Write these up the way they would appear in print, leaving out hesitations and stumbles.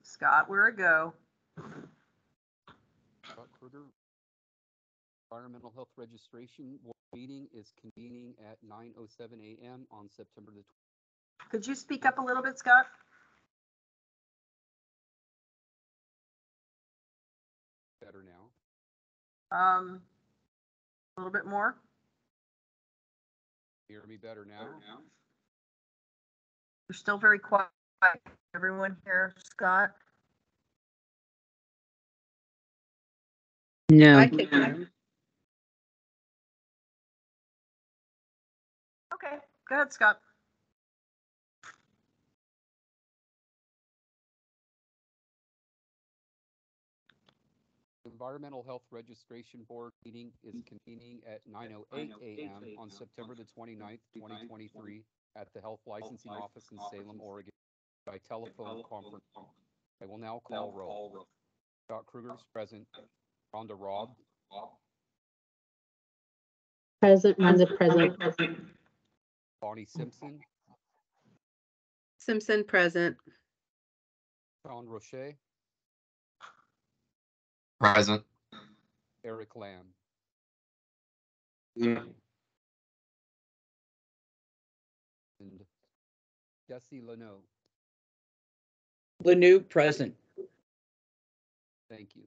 Scott, where it go? Scott Kruger, Environmental Health Registration Board meeting is convening at 9:07 a.m. on September the 20th. Could you speak up a little bit, Scott? Better now. A little bit more. Hear me better now? You're still very quiet. Everyone here, Scott? No. I can. Okay, go ahead, Scott. Environmental Health Registration Board meeting is convening at 9:08 a.m. on September the 29th, 2023 at the Health Licensing Office in Salem, Oregon by telephone conference. I will now call roll. Scott Kruger is present. Rhonda Robb. Present, Rhonda present. Bonnie Simpson. Simpson present. Sean Roche. Present. Eric Lamb. And Jesse Leno. Lanu present. Thank you.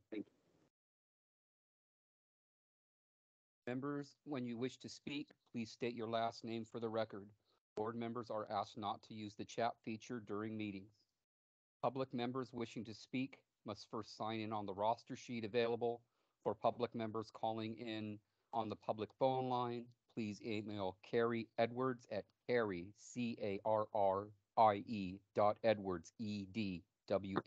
Members, when you wish to speak, please state your last name for the record. Board members are asked not to use the chat feature during meetings. Public members wishing to speak must first sign in on the roster sheet available. For public members calling in on the public phone line, please email Carrie Edwards at Carrie, CARRIE.Edwards,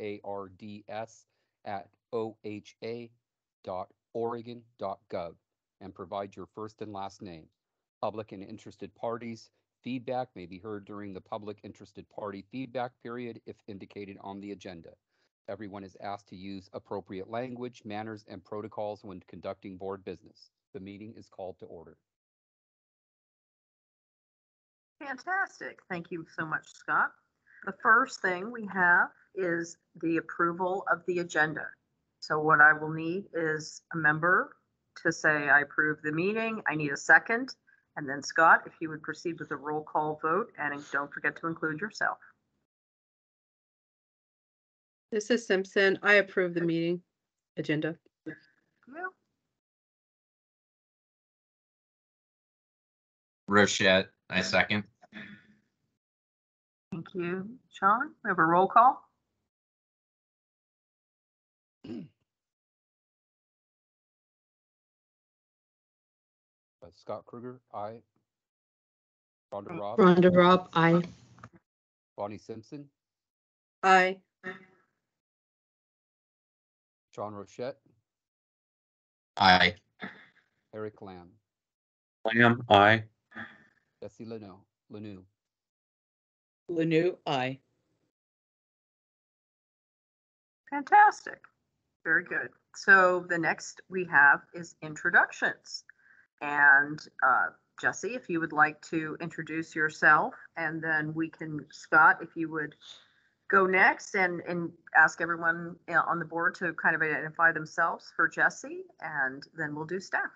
EDWARDS at OHA.Oregon.gov and provide your first and last name. Public and interested parties feedback may be heard during the public interested party feedback period if indicated on the agenda. Everyone is asked to use appropriate language, manners, and protocols when conducting board business. The meeting is called to order. Fantastic. Thank you so much, Scott. The first thing we have is the approval of the agenda. So what I will need is a member to say I approve the meeting. I need a second. And then Scott, if you would proceed with a roll call vote, and don't forget to include yourself. This is Simpson. I approve the meeting agenda. Yeah. Rochette, I second. Thank you, Sean. We have a roll call. Scott Kruger, aye. Rhonda Robb. Rhonda Robb, aye. Bonnie Simpson. Aye. Sean Rochette. Aye. Eric Lamb. Lamb, aye. Jesse Lenu. Lanu, aye. Fantastic. Very good. So the next we have is introductions. And Jesse, if you would like to introduce yourself, and then we can, Scott, if you would go next and ask everyone on the board to kind of identify themselves for Jesse, and then we'll do staff.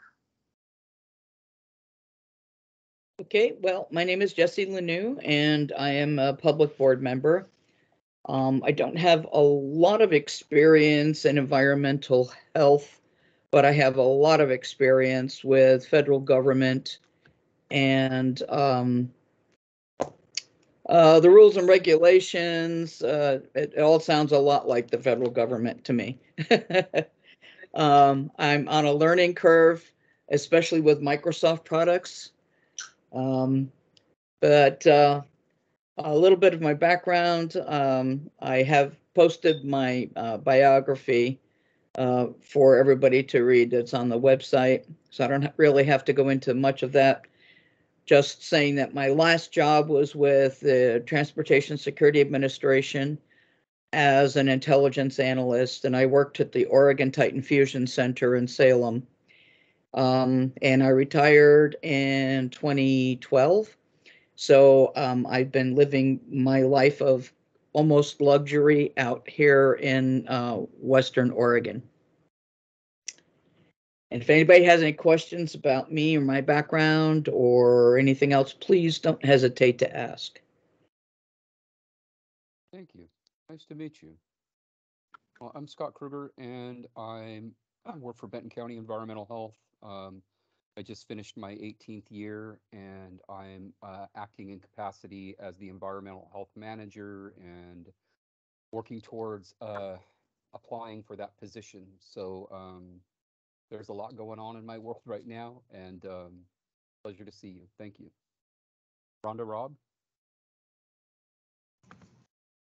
Okay, well, my name is Jesse Lanu, and I am a public board member. I don't have a lot of experience in environmental health, but I have a lot of experience with federal government and the rules and regulations. It all sounds a lot like the federal government to me. I'm on a learning curve, especially with Microsoft products. But a little bit of my background, I have posted my biography for everybody to read. It's on the website, so I don't really have to go into much of that. Just saying that my last job was with the Transportation Security Administration as an intelligence analyst, and I worked at the Oregon Titan Fusion Center in Salem. And I retired in 2012. So I've been living my life of almost luxury out here in Western Oregon. And if anybody has any questions about me or my background or anything else, please don't hesitate to ask. Thank you. Nice to meet you. Well, I'm Scott Kruger, and I work for Benton County Environmental Health. I just finished my 18th year, and I'm acting in capacity as the environmental health manager and working towards applying for that position. So there's a lot going on in my world right now, and pleasure to see you. Thank you. Rhonda Robb.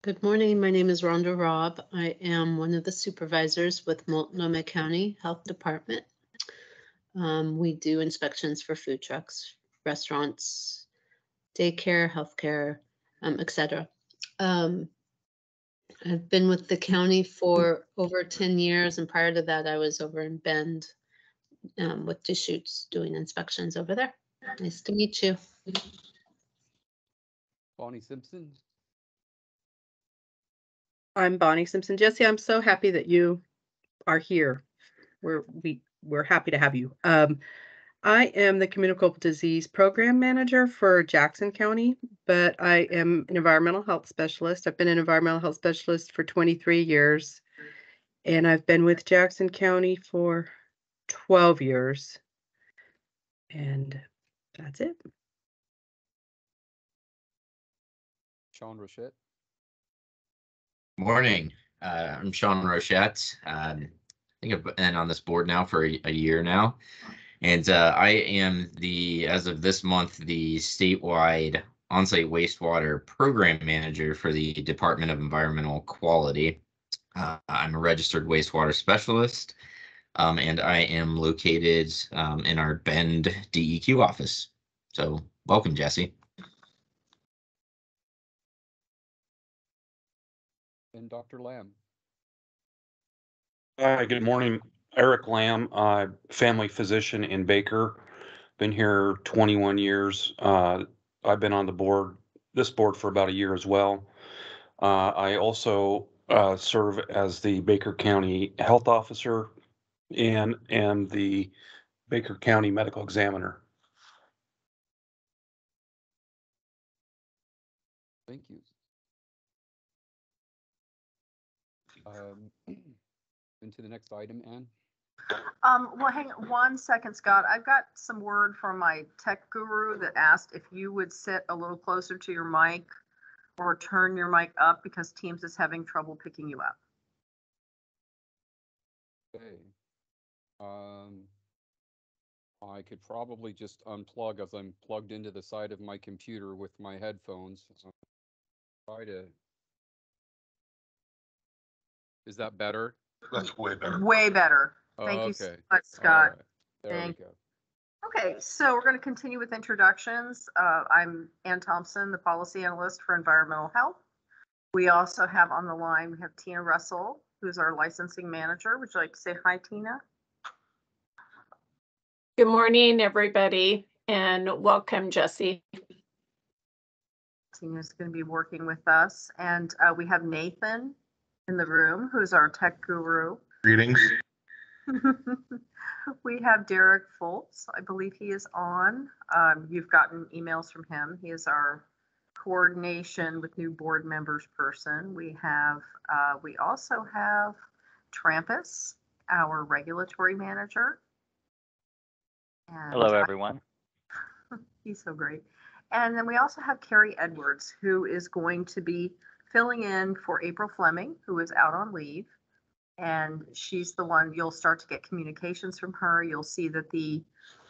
Good morning. My name is Rhonda Robb. I am one of the supervisors with Multnomah County Health Department. We do inspections for food trucks, restaurants, daycare, healthcare, etc. I've been with the county for over 10 years, and prior to that, I was over in Bend with Deschutes doing inspections over there. Nice to meet you. Bonnie Simpson. I'm Bonnie Simpson. Jesse, I'm so happy that you are here. We're happy to have you. I am the communicable disease program manager for Jackson County, but I am an environmental health specialist. I've been an environmental health specialist for 23 years, and I've been with Jackson County for 12 years. And that's it. Sean Rochette. Morning. I'm Sean Rochette. I think I've been on this board now for a year now. And I am as of this month, the statewide onsite wastewater program manager for the Department of Environmental Quality. I'm a registered wastewater specialist, and I am located in our Bend DEQ office. So welcome, Jesse. And Dr. Lamb. Hi, good morning. Eric Lamb, family physician in Baker. Been here 21 years. I've been on this board for about a year as well. I also serve as the Baker County Health Officer and am the Baker County Medical Examiner. Thank you. Into the next item, Ann. Well, hang on 1 second, Scott. I've got some word from my tech guru that asked if you would sit a little closer to your mic or turn your mic up because Teams is having trouble picking you up. Okay. I could probably just unplug as I'm plugged into the side of my computer with my headphones. Try to. Is that better? That's way better. Way better. Thank you so much, Scott. Right. There we go. Okay, so we're going to continue with introductions. I'm Ann Thompson, the policy analyst for environmental health. We also have on the line, we have Tina Russell, who's our licensing manager. Would you like to say hi, Tina? Good morning, everybody, and welcome, Jesse. Tina's going to be working with us. And we have Nathan in the room, who's our tech guru. Greetings. We have Derek Foltz. I believe he is on. You've gotten emails from him. He is our coordination with new board members person. We also have Trampus, our regulatory manager. And hello, everyone. He's so great. And then we also have Carrie Edwards, who is going to be filling in for April Fleming, who is out on leave. And she's the one, you'll start to get communications from her. You'll see that the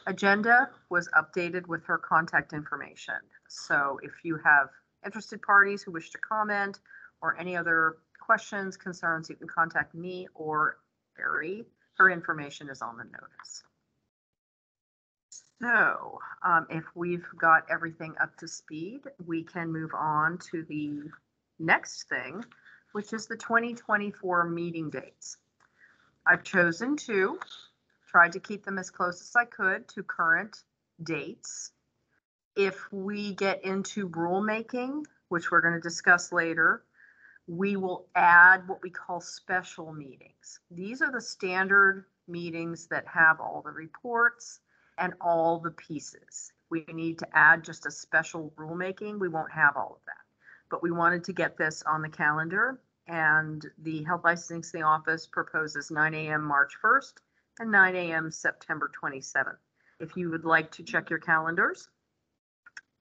agenda was updated with her contact information. So if you have interested parties who wish to comment or any other questions, concerns, you can contact me or Carrie. Her information is on the notice. So if we've got everything up to speed, we can move on to the next thing, which is the 2024 meeting dates. I've chosen to try to keep them as close as I could to current dates. if we get into rulemaking, which we're going to discuss later, we will add what we call special meetings. These are the standard meetings that have all the reports and all the pieces. We need to add just a special rulemaking. We won't have all of that, but we wanted to get this on the calendar, and the Health Licensing Office proposes 9 a.m. March 1st and 9 a.m. September 27th. If you would like to check your calendars,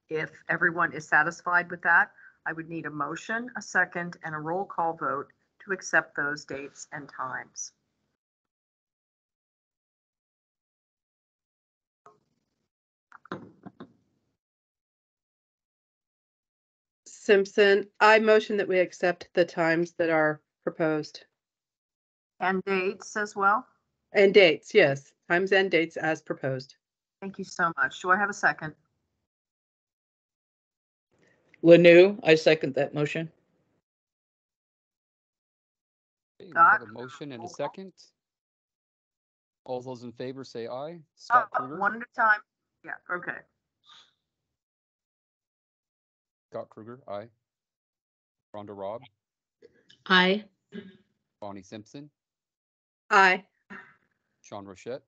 if everyone is satisfied with that, I would need a motion, a second, and a roll call vote to accept those dates and times. Simpson, I motion that we accept the times that are proposed. And dates as well. And dates, yes, times and dates as proposed. Thank you so much. Do I have a second? Lanu, I second that motion. Okay, we Scott? have a motion and a Roll call. second. All those in favor say aye. Scott Kruger. One at a time. Yeah, okay. Scott Kruger, aye. Rhonda Robb, Aye. Bonnie Simpson, Aye. Sean Rochette,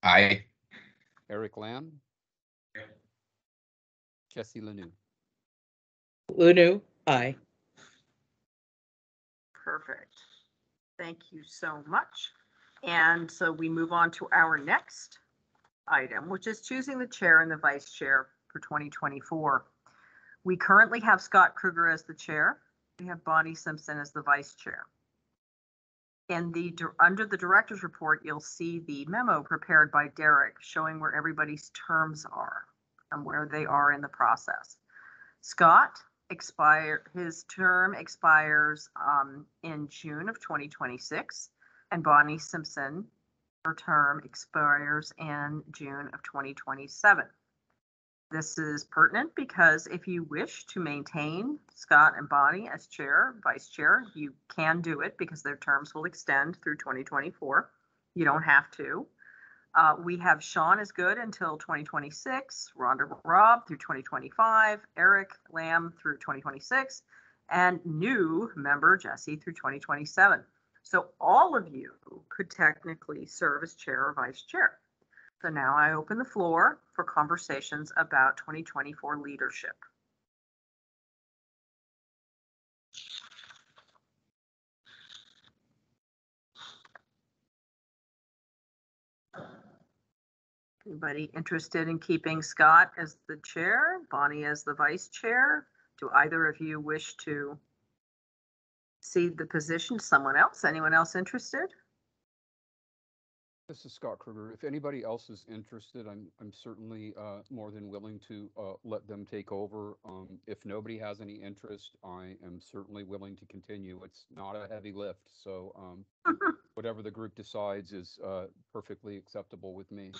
Aye. Eric Lamb, Jesse Lanu. Lanu, aye. Perfect. Thank you so much. And so we move on to our next item, which is choosing the chair and the vice chair for 2024. We currently have Scott Kruger as the chair. We have Bonnie Simpson as the vice chair. In the under the director's report, you'll see the memo prepared by Derek showing where everybody's terms are and where they are in the process. Scott his term expires in June of 2026, and Bonnie Simpson, her term expires in June of 2027. This is pertinent because if you wish to maintain Scott and Bonnie as chair, vice chair, you can do it because their terms will extend through 2024. You don't have to. We have Sean is good until 2026, Rhonda Robb through 2025, Eric Lamb through 2026, and new member Jesse through 2027. So all of you could technically serve as chair or vice chair. So now I open the floor for conversations about 2024 leadership. Anybody interested in keeping Scott as the chair, Bonnie as the vice chair? Do either of you wish to cede the position to someone else? Anyone else interested? This is Scott Kruger. If anybody else is interested, I'm certainly more than willing to let them take over. If nobody has any interest, I am certainly willing to continue. It's not a heavy lift, so whatever the group decides is perfectly acceptable with me.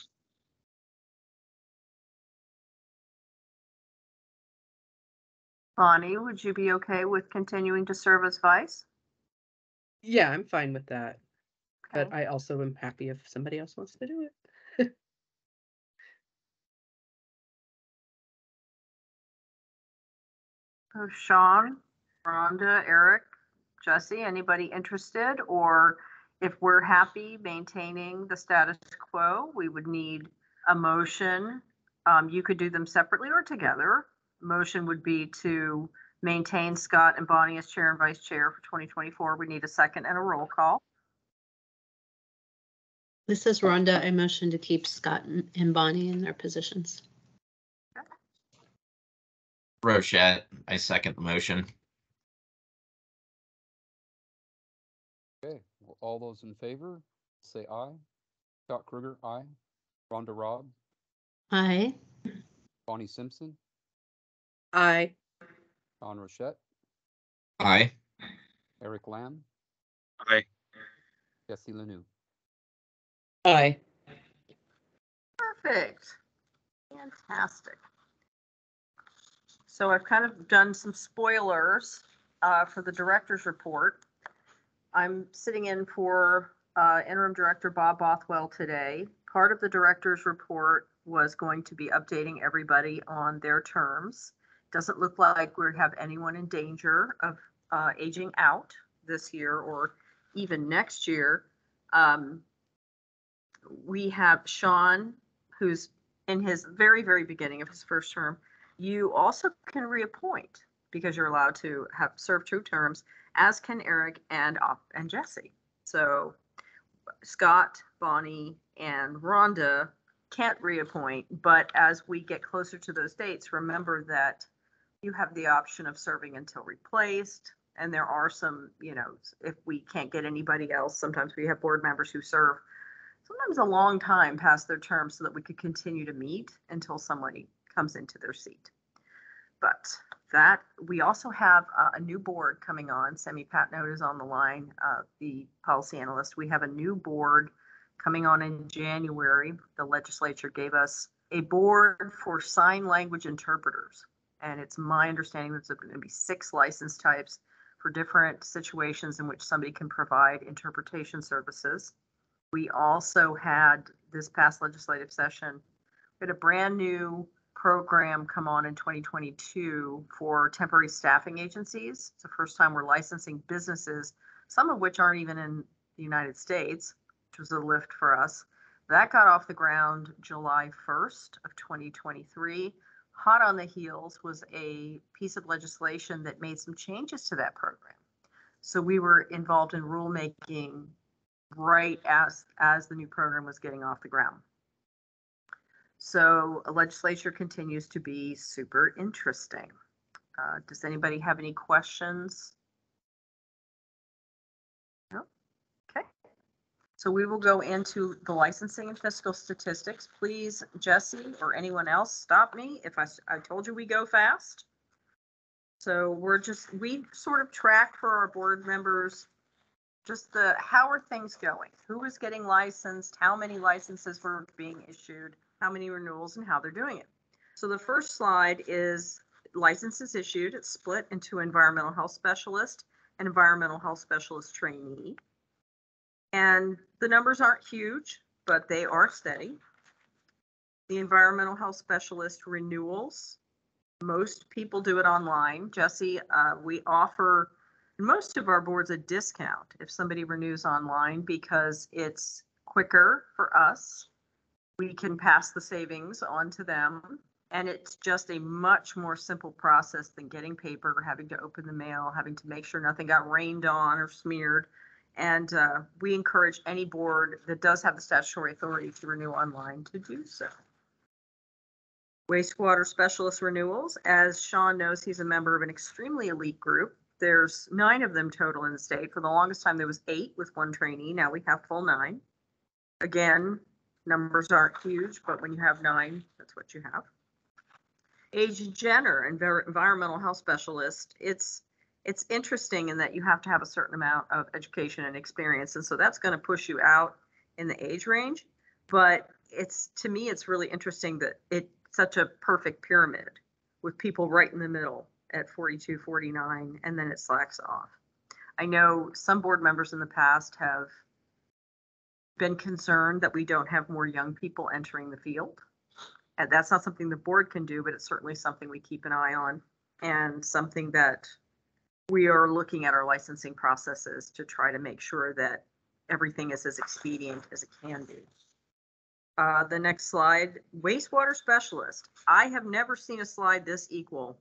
Bonnie, would you be okay with continuing to serve as vice? Yeah, I'm fine with that. But Okay. I also am happy if somebody else wants to do it. So Sean, Rhonda, Eric, Jesse, anybody interested? Or if we're happy maintaining the status quo, we would need a motion. You could do them separately or together. Motion would be to maintain Scott and Bonnie as chair and vice chair for 2024. We need a second and a roll call. This is Rhonda. I motion to keep Scott and Bonnie in their positions. Rochette, I second the motion. Okay, well, all those in favor, say aye. Scott Kruger, aye. Rhonda Robb, Aye. Bonnie Simpson, Aye. Sean Rochette, Aye. Eric Lamb, Aye. Jesse Lanu. Aye. Perfect. Fantastic. So I've kind of done some spoilers for the director's report. I'm sitting in for interim director Bob Bothwell today. Part of the director's report was going to be updating everybody on their terms. Doesn't look like we have anyone in danger of aging out this year or even next year. We have Sean, who's in his very, very beginning of his first term. You also can reappoint because you're allowed to have served 2 terms, as can Eric and Jesse. So Scott, Bonnie, and Rhonda can't reappoint, but as we get closer to those dates, remember that you have the option of serving until replaced. And there are some, you know, if we can't get anybody else, sometimes we have board members who serve sometimes a long time past their term so that we could continue to meet until somebody comes into their seat. But that, we also have a new board coming on. Semi Patnode is on the line, the policy analyst. We have a new board coming on in January. The legislature gave us a board for sign language interpreters. And it's my understanding that there's going to be 6 license types for different situations in which somebody can provide interpretation services. We also had this past legislative session, we had a brand new program come on in 2022 for temporary staffing agencies. It's the first time we're licensing businesses, some of which aren't even in the United States, which was a lift for us. That got off the ground July 1st of 2023. Hot on the heels was a piece of legislation that made some changes to that program. So we were involved in rulemaking right as the new program was getting off the ground. So a legislature continues to be super interesting. Does anybody have any questions? No? Okay. So we will go into the licensing and fiscal statistics. Please, Jesse or anyone else, stop me if I told you we go fast. So we sort of track for our board members just how are things going? Who is getting licensed? How many licenses were being issued? How many renewals and how they're doing it? So the first slide is licenses issued. It's split into environmental health specialist and environmental health specialist trainee. And the numbers aren't huge, but they are steady. The environmental health specialist renewals, most people do it online. Jesse, we offer most of our boards a discount if somebody renews online because it's quicker for us. We can pass the savings on to them, and it's just a much more simple process than getting paper, having to open the mail, having to make sure nothing got rained on or smeared. And we encourage any board that does have the statutory authority to renew online to do so. Wastewater specialist renewals, as Sean knows, he's a member of an extremely elite group. There's 9 of them total in the state. For the longest time, there was 8 with 1 trainee. Now we have full 9. Again, numbers aren't huge, but when you have 9, that's what you have. Age and gender and environmental health specialist, it's interesting in that you have to have a certain amount of education and experience. And so that's going to push you out in the age range. But to me, it's really interesting that it's such a perfect pyramid with people right in the middle at 42, 49, and then it slacks off. I know some board members in the past have been concerned that we don't have more young people entering the field. And that's not something the board can do, but it's certainly something we keep an eye on and something that we are looking at our licensing processes to try to make sure that everything is as expedient as it can be. The next slide, wastewater specialist. I have never seen a slide this equal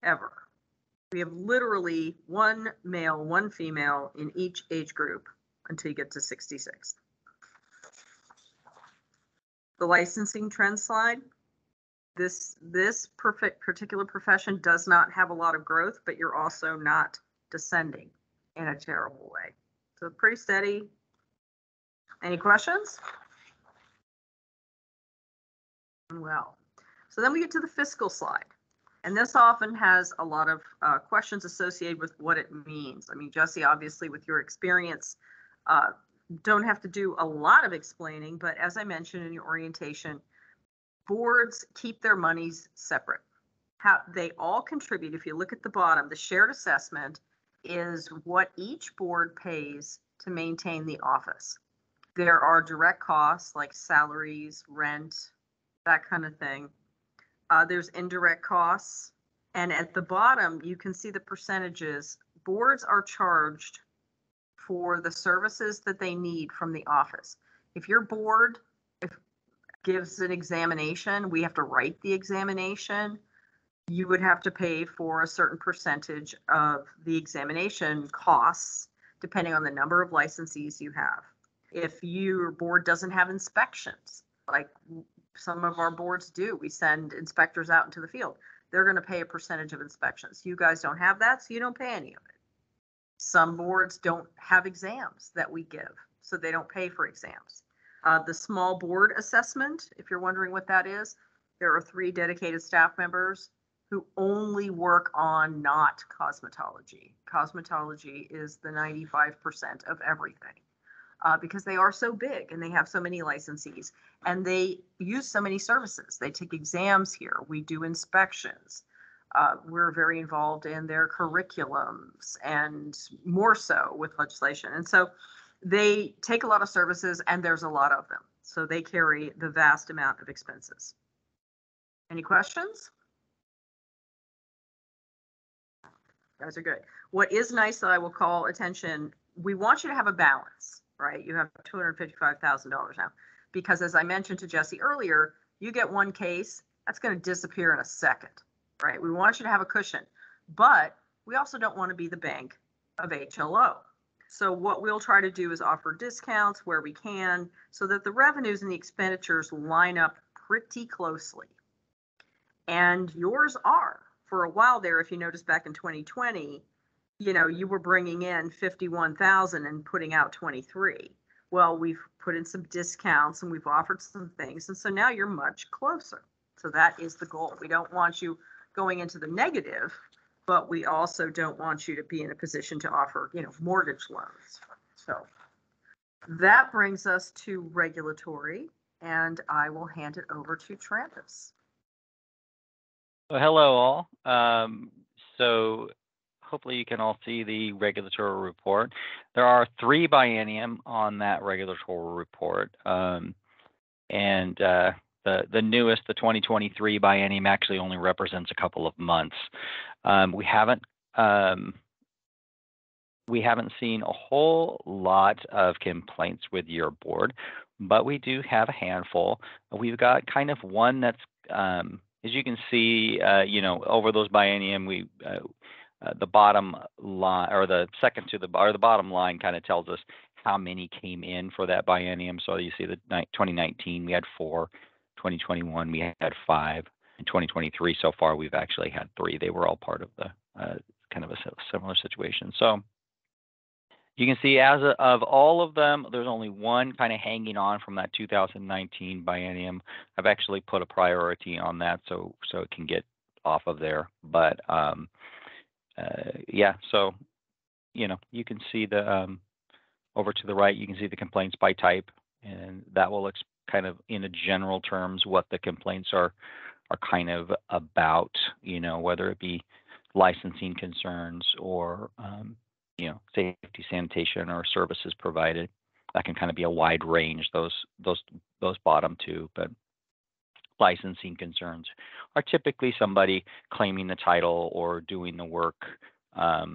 ever. We have literally 1 male, 1 female in each age group until you get to 66. The licensing trend slide. This particular profession does not have a lot of growth, but you're also not descending in a terrible way. So pretty steady. Any questions? Well, so then we get to the fiscal slide. And this often has a lot of questions associated with what it means. I mean, Jesse, obviously, with your experience, don't have to do a lot of explaining, but as I mentioned in your orientation, boards keep their monies separate. How they all contribute. If you look at the bottom, the shared assessment is what each board pays to maintain the office. There are direct costs like salaries, rent, that kind of thing. There's indirect costs. And at the bottom, you can see the percentages. Boards are charged for the services that they need from the office. If your board gives an examination, we have to write the examination. You would have to pay for a certain percentage of the examination costs, depending on the number of licensees you have. If your board doesn't have inspections, like some of our boards do, we send inspectors out into the field, they're going to pay a percentage of inspections. You guys don't have that, so you don't pay any of it. Some boards don't have exams that we give, so they don't pay for exams. The small board assessment, if you're wondering what that is, there are 3 dedicated staff members who only work on not cosmetology. Cosmetology is the 95% of everything, because they are so big and they have so many licensees and they use so many services. They take exams here. We do inspections. We're very involved in their curriculums and more so with legislation. And so they take a lot of services and there's a lot of them. So they carry the vast amount of expenses. Any questions? You guys are good. What is nice that I will call attention, we want you to have a balance, right? You have $255,000 now, because as I mentioned to Jesse earlier, you get one case, that's going to disappear in a second, right? We want you to have a cushion, but we also don't want to be the bank of HLO. So what we'll try to do is offer discounts where we can so that the revenues and the expenditures line up pretty closely. And yours are. For a while there, if you notice back in 2020, you know, you were bringing in 51,000 and putting out 23. Well, we've put in some discounts and we've offered some things. And so now you're much closer. So that is the goal. We don't want you going into the negative, but we also don't want you to be in a position to offer, you know, mortgage loans. So that brings us to regulatory, and I will hand it over to Trampus. Well, hello all. So hopefully you can all see the regulatory report. There are 3 biennium on that regulatory report. The newest, the 2023 biennium, actually only represents a couple of months. We haven't seen a whole lot of complaints with your board, but we do have a handful. We've got kind of one that's as you can see, you know, over those biennium, we the bottom line, or the second to the bottom line, kind of tells us how many came in for that biennium. So you see the 2019 we had 4, 2021 we had 5, and 2023 so far we've actually had 3. They were all part of the kind of a similar situation. So you can see as of all of them, there's only one kind of hanging on from that 2019 biennium. I've actually put a priority on that so it can get off of there. But yeah, so you know, you can see the over to the right, you can see the complaints by type, and that will kind of in a general terms what the complaints are kind of about, you know, whether it be licensing concerns or you know, safety, sanitation, or services provided. That can kind of be a wide range, those bottom 2, but licensing concerns are typically somebody claiming the title or doing the work as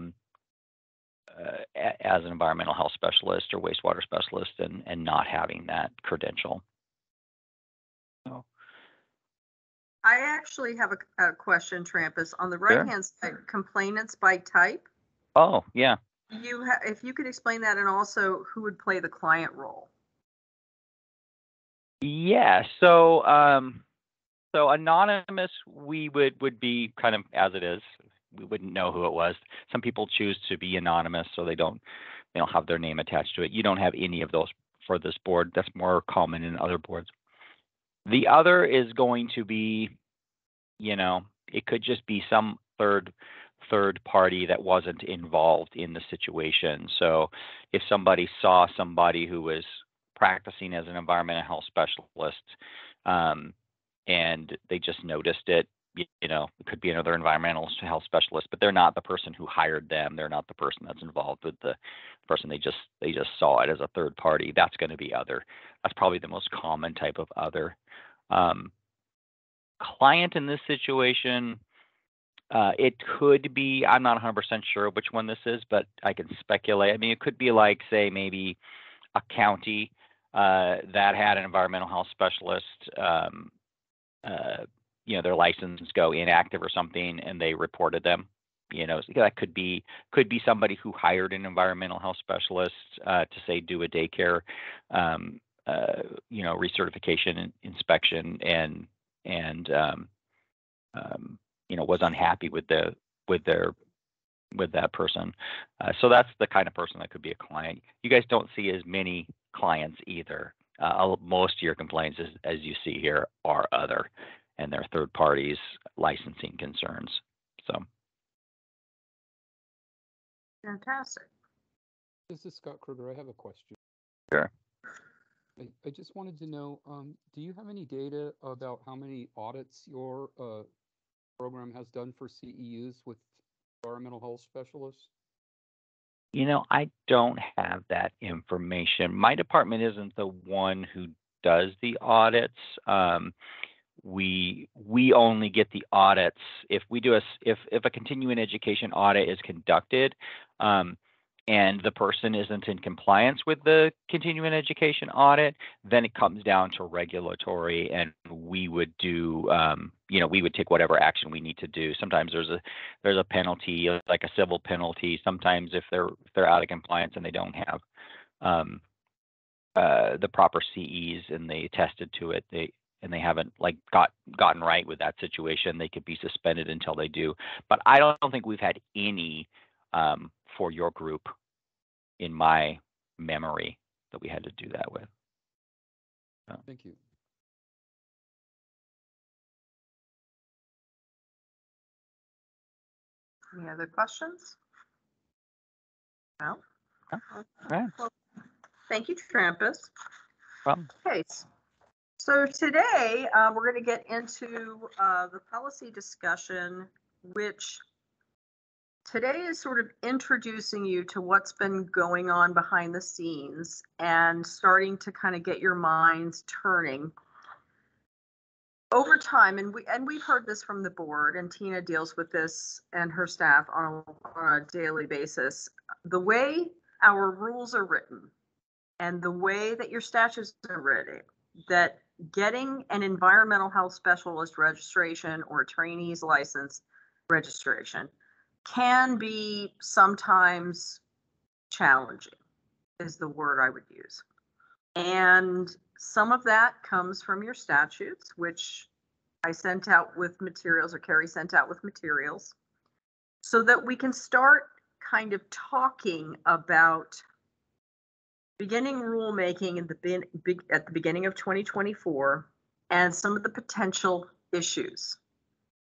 an environmental health specialist or wastewater specialist and not having that credential. So. I actually have a question, Trampus. On the right-hand side, complainants by type. Oh, yeah. If you could explain that, and also who would play the client role. Yeah, so so anonymous, we would be kind of as it is. We wouldn't know who it was. Some people choose to be anonymous, so they don't have their name attached to it. You don't have any of those for this board. That's more common in other boards. The other is going to be, you know, it could just be some third party that wasn't involved in the situation. So if somebody saw somebody who was practicing as an environmental health specialist and they just noticed it, you know, it could be another environmental health specialist, but they're not the person who hired them. They're not the person that's involved with the person. They just saw it as a third party. That's going to be other. That's probably the most common type of other. client in this situation, it could be, I'm not 100% sure which one this is, but I can speculate. I mean, it could be like, say, maybe a county that had an environmental health specialist, their license go inactive or something, and they reported them. So that could be somebody who hired an environmental health specialist to say do a daycare, recertification and inspection, and was unhappy with that person. So that's the kind of person that could be a client. You guys don't see as many clients either. Most of your complaints, as you see here, are other, and they're third parties, licensing concerns. So. Fantastic. This is Scott Kruger. I have a question. Sure. I just wanted to know, do you have any data about how many audits your program has done for CEUs with environmental health specialists? I don't have that information. My department isn't the one who does the audits. We only get the audits if we do if a continuing education audit is conducted, and the person isn't in compliance with the continuing education audit, then it comes down to regulatory, and we would do, we would take whatever action we need to do. Sometimes there's a penalty, like a civil penalty. Sometimes if they're out of compliance and they don't have the proper CEs and they attested to it, and they haven't gotten right with that situation, they could be suspended until they do. But I don't think we've had any for your group in my memory that we had to do that with. Thank you. Any other questions? No? Right. Well, thank you, Trampus. Well, Okay, so today we're going to get into the policy discussion, which today is sort of introducing you to what's been going on behind the scenes and starting to kind of get your minds turning. Over time, and we've heard this from the board, and Tina deals with this and her staff on a daily basis. The way our rules are written and the way that your statutes are written, that getting an environmental health specialist registration or a trainee's license registration can be sometimes challenging, is the word I would use. And some of that comes from your statutes, which I sent out with materials, or Carrie sent out with materials, so that we can start kind of talking about beginning rulemaking at the beginning of 2024 and some of the potential issues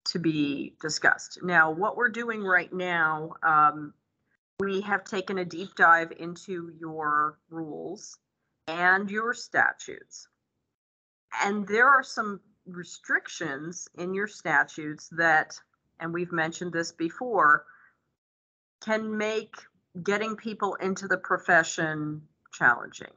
to be discussed. Now, what we're doing right now, we have taken a deep dive into your rules and your statutes. And there are some restrictions in your statutes that, and we've mentioned this before, can make getting people into the profession challenging.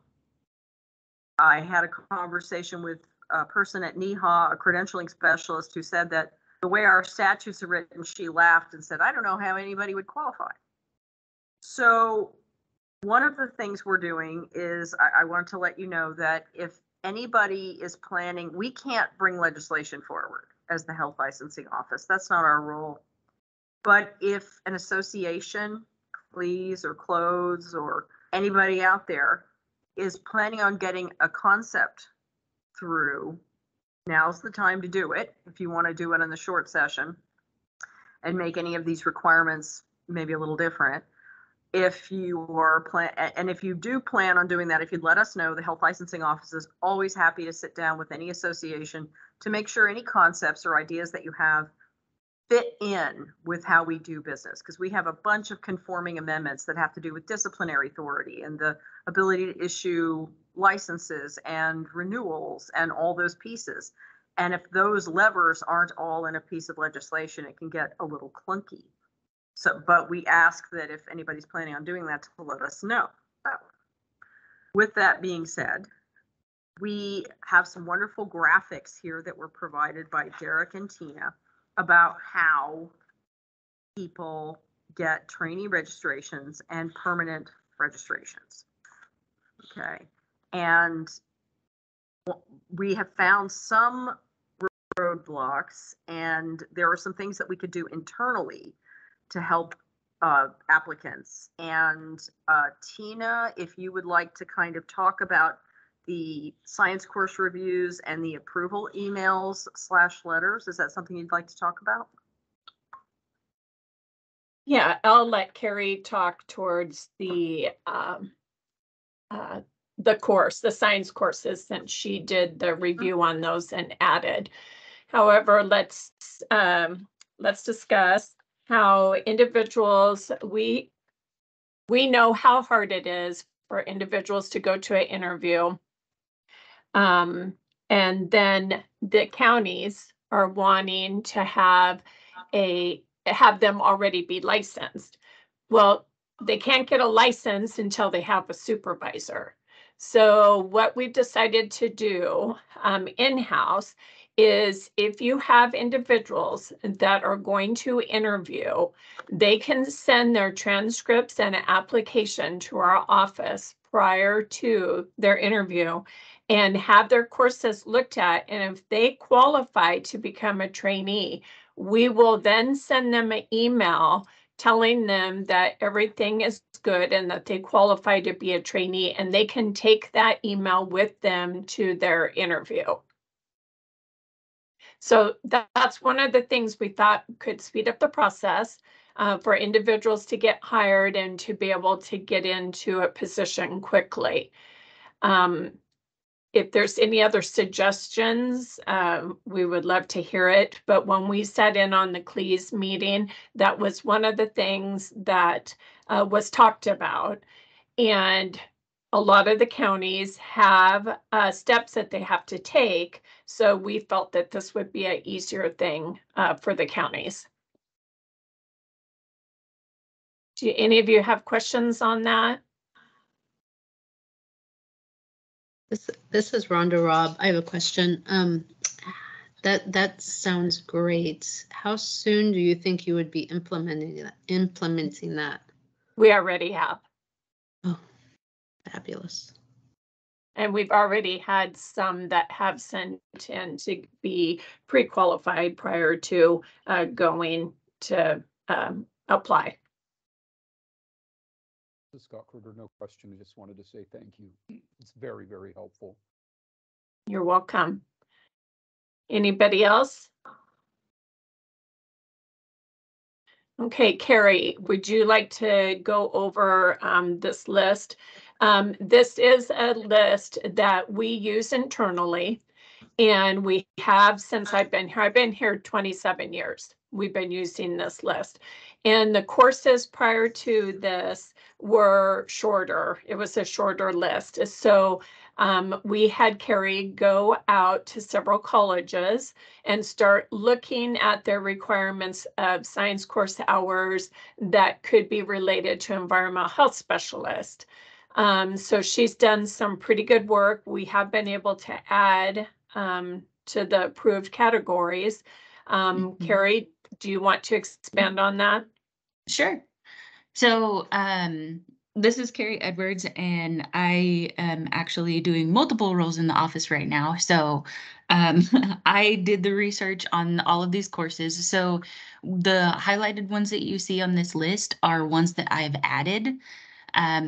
I had a conversation with a person at NEHA, a credentialing specialist, who said that the way our statutes are written, she laughed and said, I don't know how anybody would qualify. So one of the things we're doing is I want to let you know that if anybody is planning, we can't bring legislation forward as the health licensing office. That's not our role. But if an association, CLEAS or CLOES or anybody out there is planning on getting a concept through, now's the time to do it. If you want to do it in the short session and make any of these requirements maybe a little different. If you do plan on doing that, if you'd let us know, the health licensing office is always happy to sit down with any association to make sure any concepts or ideas that you have fit in with how we do business, because we have a bunch of conforming amendments that have to do with disciplinary authority and the ability to issue licenses and renewals and all those pieces. And if those levers aren't all in a piece of legislation, it can get a little clunky. So, but we ask that if anybody's planning on doing that, to let us know. So, with that being said, we have some wonderful graphics here that were provided by Derek and Tina about how people get trainee registrations and permanent registrations. Okay. And we have found some roadblocks, and there are some things that we could do internally to help applicants. And Tina, if you would like to kind of talk about the science course reviews and the approval emails / letters, is that something you'd like to talk about? Yeah, I'll let Carrie talk towards the course, the science courses, since she did the review on those and added. However, let's discuss how individuals, we know how hard it is for individuals to go to an interview. And then the counties are wanting to have them already be licensed. Well, they can't get a license until they have a supervisor. So what we've decided to do in-house is, if you have individuals that are going to interview, they can send their transcripts and application to our office prior to their interview and have their courses looked at. And if they qualify to become a trainee, we will then send them an email telling them that everything is good and that they qualify to be a trainee, and they can take that email with them to their interview. So that's one of the things we thought could speed up the process for individuals to get hired and to be able to get into a position quickly. If there's any other suggestions, we would love to hear it. But when we sat in on the CLEAS meeting, that was one of the things that was talked about. And a lot of the counties have steps that they have to take. So we felt that this would be an easier thing for the counties. Do any of you have questions on that? This is Rhonda Robb. I have a question. That sounds great. How soon do you think you would be implementing that? We already have. Oh, fabulous. And we've already had some that have sent in to be pre-qualified prior to going to apply. Scott Kruger, no question. I just wanted to say thank you. It's very, very helpful. You're welcome. Anybody else? Okay, Carrie, would you like to go over this list? This is a list that we use internally, and we have since I've been here. I've been here 27 years. We've been using this list. And the courses prior to this were shorter. It was a shorter list. So we had Carrie go out to several colleges and start looking at their requirements of science course hours that could be related to environmental health specialist. So she's done some pretty good work. We have been able to add to the approved categories. Carrie, do you want to expand on that? Sure. So this is Carrie Edwards, and I am actually doing multiple roles in the office right now. So I did the research on all of these courses. So the highlighted ones that you see on this list are ones that I've added.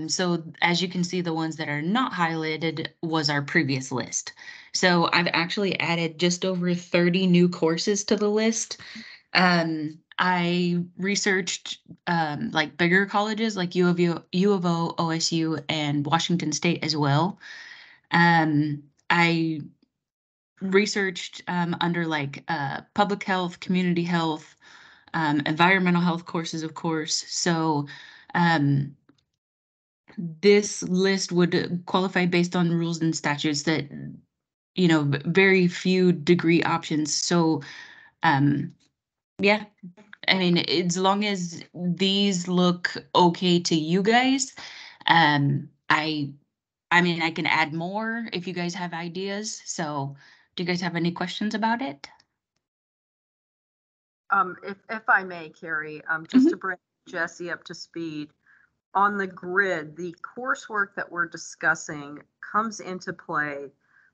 So as you can see, the ones that are not highlighted was our previous list. So I've actually added just over 30 new courses to the list. I researched like bigger colleges like U of O, OSU, and Washington State as well. I researched under like public health, community health, environmental health courses, of course. So this list would qualify based on rules and statutes that, you know, very few degree options. So yeah, I mean, as long as these look okay to you guys, I I mean, I can add more if you guys have ideas. So do you guys have any questions about it? If I may, Carrie, just Mhm. to bring Jesse up to speed, on the grid, the coursework that we're discussing comes into play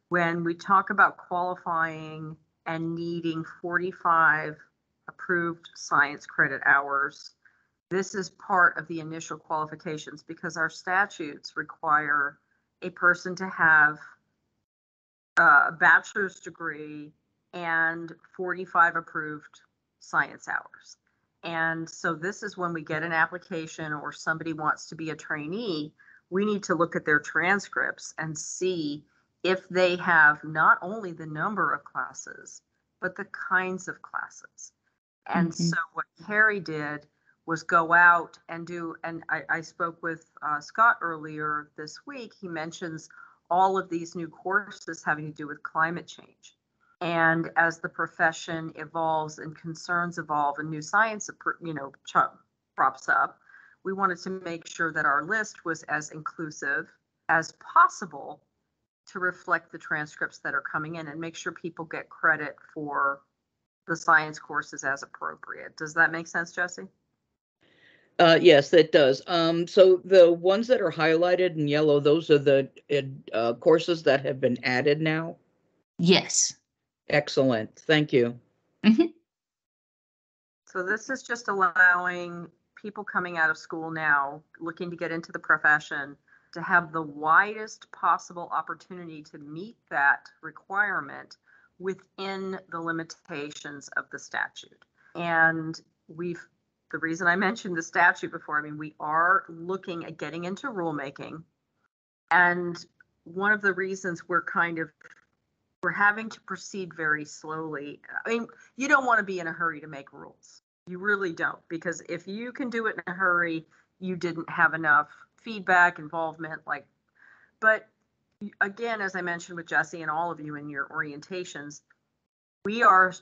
when we talk about qualifying and needing 45 approved science credit hours. This is part of the initial qualifications because our statutes require a person to have a bachelor's degree and 45 approved science hours. And so this is when we get an application or somebody wants to be a trainee, we need to look at their transcripts and see if they have not only the number of classes, but the kinds of classes. And Mhm. so what Carrie did was go out and do, and I spoke with Scott earlier this week. He mentions all of these new courses having to do with climate change. And as the profession evolves and concerns evolve and new science, props up, we wanted to make sure that our list was as inclusive as possible to reflect the transcripts that are coming in and make sure people get credit for the science courses as appropriate. Does that make sense, Jesse? Yes, that does. So the ones that are highlighted in yellow, those are the courses that have been added now. Yes. Excellent. Thank you. Mhm. So this is just allowing people coming out of school now, looking to get into the profession, to have the widest possible opportunity to meet that requirement within the limitations of the statute. And the reason I mentioned the statute before, I mean, we are looking at getting into rulemaking. And one of the reasons we're having to proceed very slowly. I mean, you don't want to be in a hurry to make rules. You really don't, because if you can do it in a hurry, you didn't have enough feedback, involvement, but again, as I mentioned with Jesse and all of you in your orientations, we are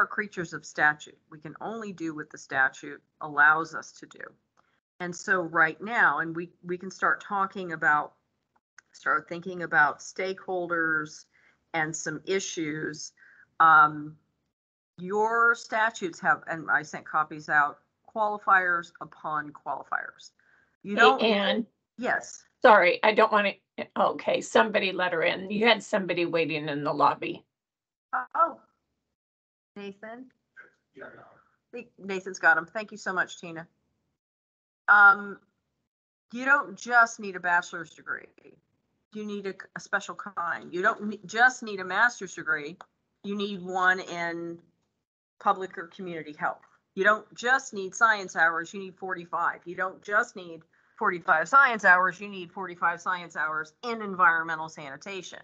creatures of statute. We can only do what the statute allows us to do. And so right now, and we can start thinking about stakeholders and some issues. Your statutes have, and I sent copies out, qualifiers upon qualifiers. You don't. And Yes. sorry, I don't want to. Okay, somebody let her in. You had somebody waiting in the lobby. Oh, Nathan. Nathan's got them. Thank you so much, Tina. You don't just need a bachelor's degree. You need a special kind. You don't just need a master's degree. You need one in public or community health. You don't just need science hours. You need 45. You don't just need 45 science hours. You need 45 science hours in environmental sanitation.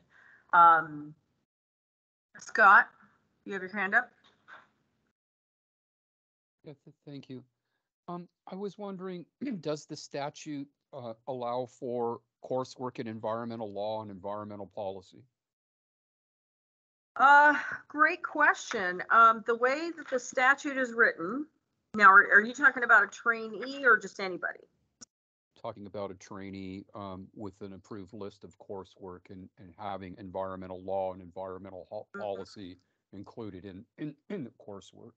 Scott, you have your hand up? Yes, thank you. I was wondering, does the statute allow for coursework in environmental law and environmental policy? Great question. The way that the statute is written, now, are you talking about a trainee or just anybody? Talking about a trainee with an approved list of coursework and having environmental law and environmental policy included in the coursework.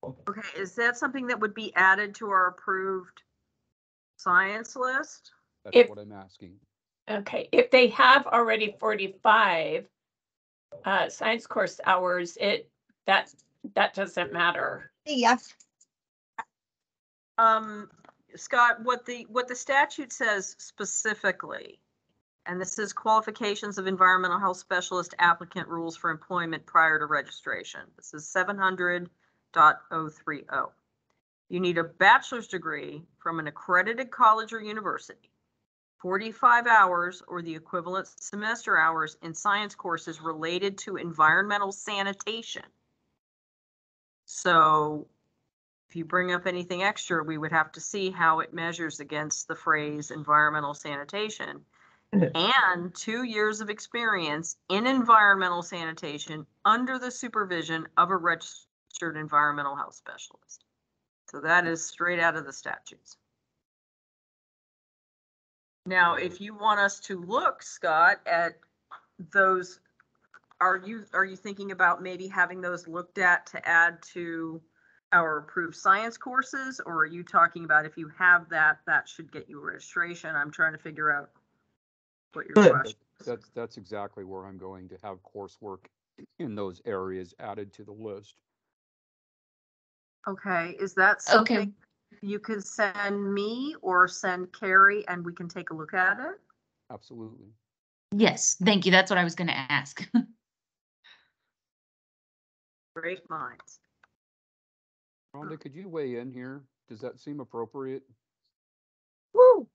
Okay, is that something that would be added to our approved science list? That's what I'm asking. Okay, if they have already 45 science course hours, that doesn't matter. Yes. Scott, what the statute says specifically, and this is qualifications of environmental health specialist applicant rules for employment prior to registration. This is 700.030. You need a bachelor's degree from an accredited college or university, 45 hours or the equivalent semester hours in science courses related to environmental sanitation. So if you bring up anything extra, we would have to see how it measures against the phrase environmental sanitation. And 2 years of experience in environmental sanitation under the supervision of a registered environmental health specialist. So that is straight out of the statutes. Now, if you want us to look, Scott, at those, are you thinking about maybe having those looked at to add to our approved science courses? Or are you talking about if you have that, that should get you registration? I'm trying to figure out what your question is. That's exactly where I'm going to have coursework in those areas added to the list. Okay, is that Okay. something you could send me or send Carrie and we can take a look at it? Absolutely. Yes, thank you. That's what I was going to ask. Great minds. Rhonda, could you weigh in here? Does that seem appropriate? Woo!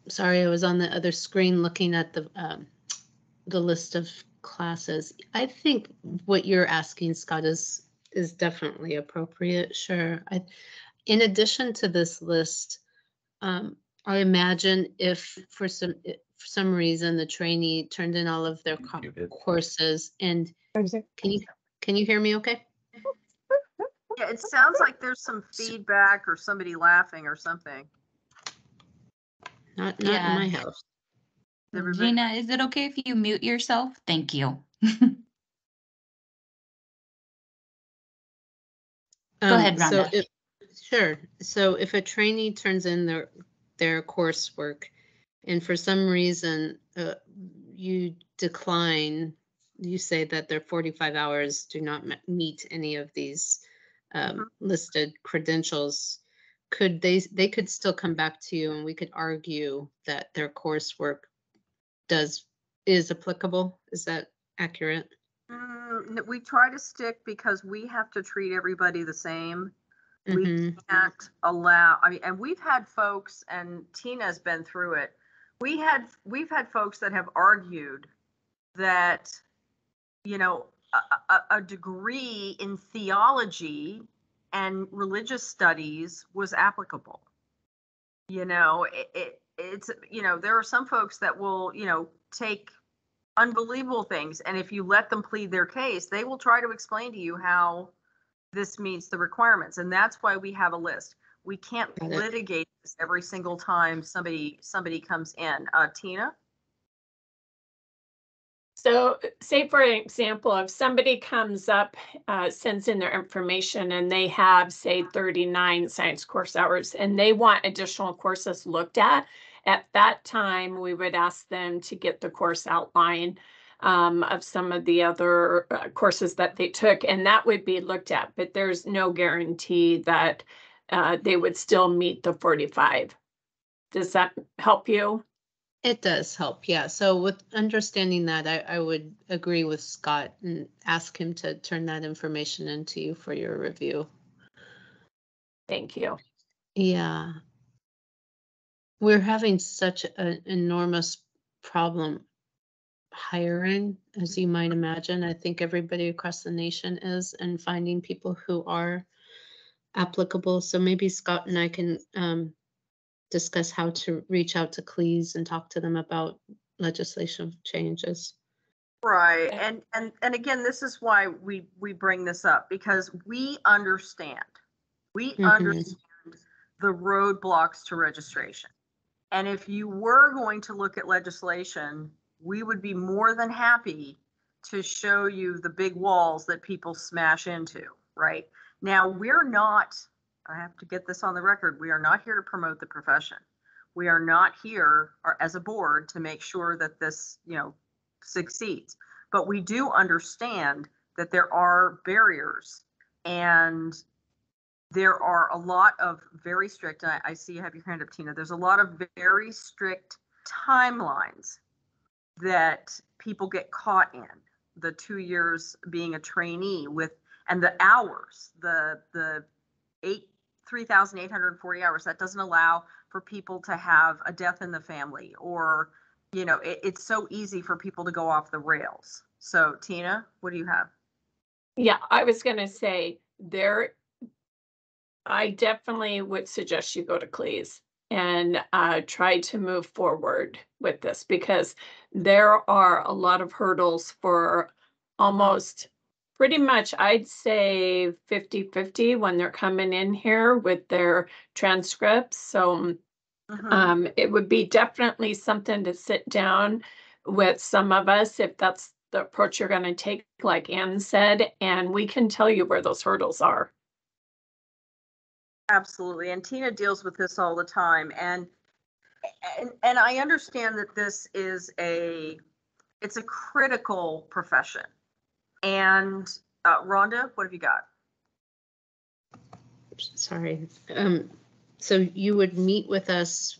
Sorry, I was on the other screen looking at the list of classes. I think what you're asking, Scott, is definitely appropriate. Sure. In addition to this list, I imagine if for some reason the trainee turned in all of their courses, and can you hear me okay? Yeah, it sounds like there's some feedback or somebody laughing or something. Not in Yeah. my house. Everybody- Gina, is it okay if you mute yourself? Thank you. Go ahead, So Rhonda. sure. So if a trainee turns in their coursework and for some reason you decline, you say that their 45 hours do not meet any of these listed credentials, they could still come back to you and we could argue that their coursework is applicable. Is that accurate? We try to stick because we have to treat everybody the same. We Mhm. can't allow, I mean, and we've had folks, and Tina's been through it. We've had folks that have argued that, you know, a degree in theology and religious studies was applicable. You know, it's, you know, there are some folks that will, you know, take unbelievable things, and if you let them plead their case, they will try to explain to you how this meets the requirements, and that's why we have a list. We can't Got it. litigate this every single time somebody comes in. Tina? So say for example, if somebody comes up, sends in their information and they have, say, 39 science course hours and they want additional courses looked at that time, we would ask them to get the course outline of some of the other courses that they took, and that would be looked at, but there's no guarantee that they would still meet the 45. Does that help you? It does help, yeah. So with understanding that, I would agree with Scott and ask him to turn that information into you for your review. Thank you. Yeah. We're having such an enormous problem hiring, as you might imagine. I think everybody across the nation is, and finding people who are applicable. So maybe Scott and I can discuss how to reach out to CLEAS and talk to them about legislation changes. Right. And again, this is why we bring this up, because we understand. We understand the roadblocks to registration. And if you were going to look at legislation, we would be more than happy to show you the big walls that people smash into, right? Now, we're not, I have to get this on the record, we are not here to promote the profession. We are not here as a board to make sure that this, you know, succeeds. But we do understand that there are barriers, and there are a lot of very strict, and I see you have your hand up, Tina, there's a lot of very strict timelines that people get caught in. The 2 years being a trainee with, and the hours, the 3,840 hours, that doesn't allow for people to have a death in the family, or, you know, it's so easy for people to go off the rails. So Tina, what do you have? Yeah, I was going to say I definitely would suggest you go to CLEAS and try to move forward with this, because there are a lot of hurdles for almost pretty much, I'd say 50-50 when they're coming in here with their transcripts. So it would be definitely something to sit down with some of us if that's the approach you're going to take, like Ann said, and we can tell you where those hurdles are. Absolutely. And Tina deals with this all the time. And I understand that this is it's a critical profession. And Rhonda, what have you got? Sorry. So you would meet with us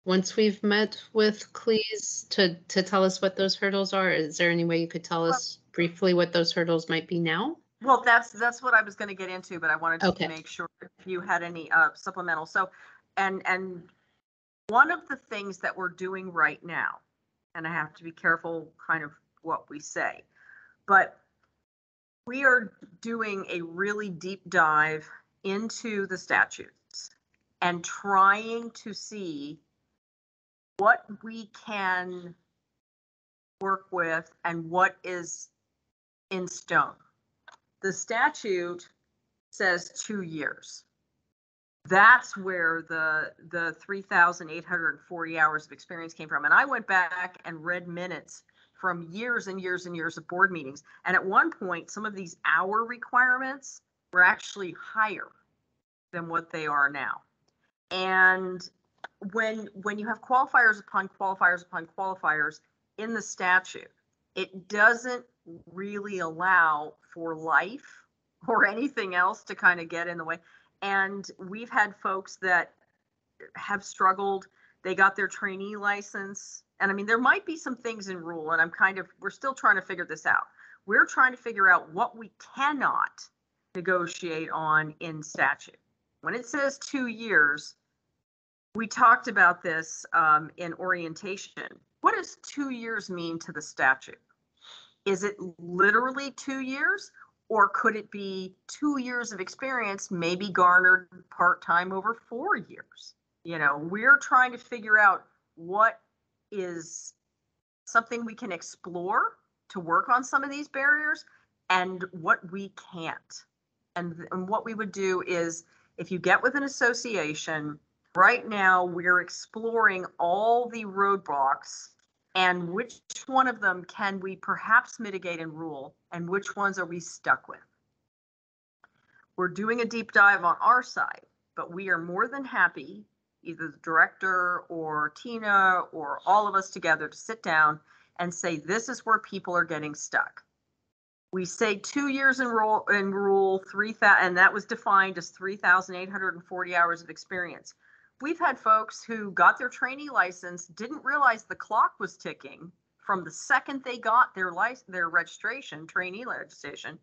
once we've met with Cleese to tell us what those hurdles are? Is there any way you could tell us briefly what those hurdles might be now? Well, that's what I was going to get into, but I wanted to Okay. make sure if you had any supplemental. So, and one of the things that we're doing right now, and I have to be careful kind of what we say, but we are doing a really deep dive into the statutes and trying to see what we can work with and what is in stone. The statute says 2 years. That's where the 3,840 hours of experience came from. And I went back and read minutes from years and years and years of board meetings. And at one point, some of these hour requirements were actually higher than what they are now. And when you have qualifiers upon qualifiers upon qualifiers in the statute, it doesn't really allow for life or anything else to kind of get in the way. And we've had folks that have struggled. They got their trainee license. And I mean, there might be some things in rule, and we're still trying to figure this out. We're trying to figure out what we cannot negotiate on in statute. When it says 2 years, we talked about this in orientation. What does 2 years mean to the statute? Is it literally 2 years? Or could it be 2 years of experience, maybe garnered part-time over 4 years? You know, we're trying to figure out what is something we can explore to work on some of these barriers and what we can't. And what we would do is, if you get with an association, right now we're exploring all the roadblocks and which one of them can we perhaps mitigate and rule, and which ones are we stuck with? We're doing a deep dive on our side, but we are more than happy, either the director or Tina or all of us together, to sit down and say, this is where people are getting stuck. We say 2 years in rule 3,000, and that was defined as 3,840 hours of experience. We've had folks who got their trainee license, didn't realize the clock was ticking from the second they got their registration, trainee registration,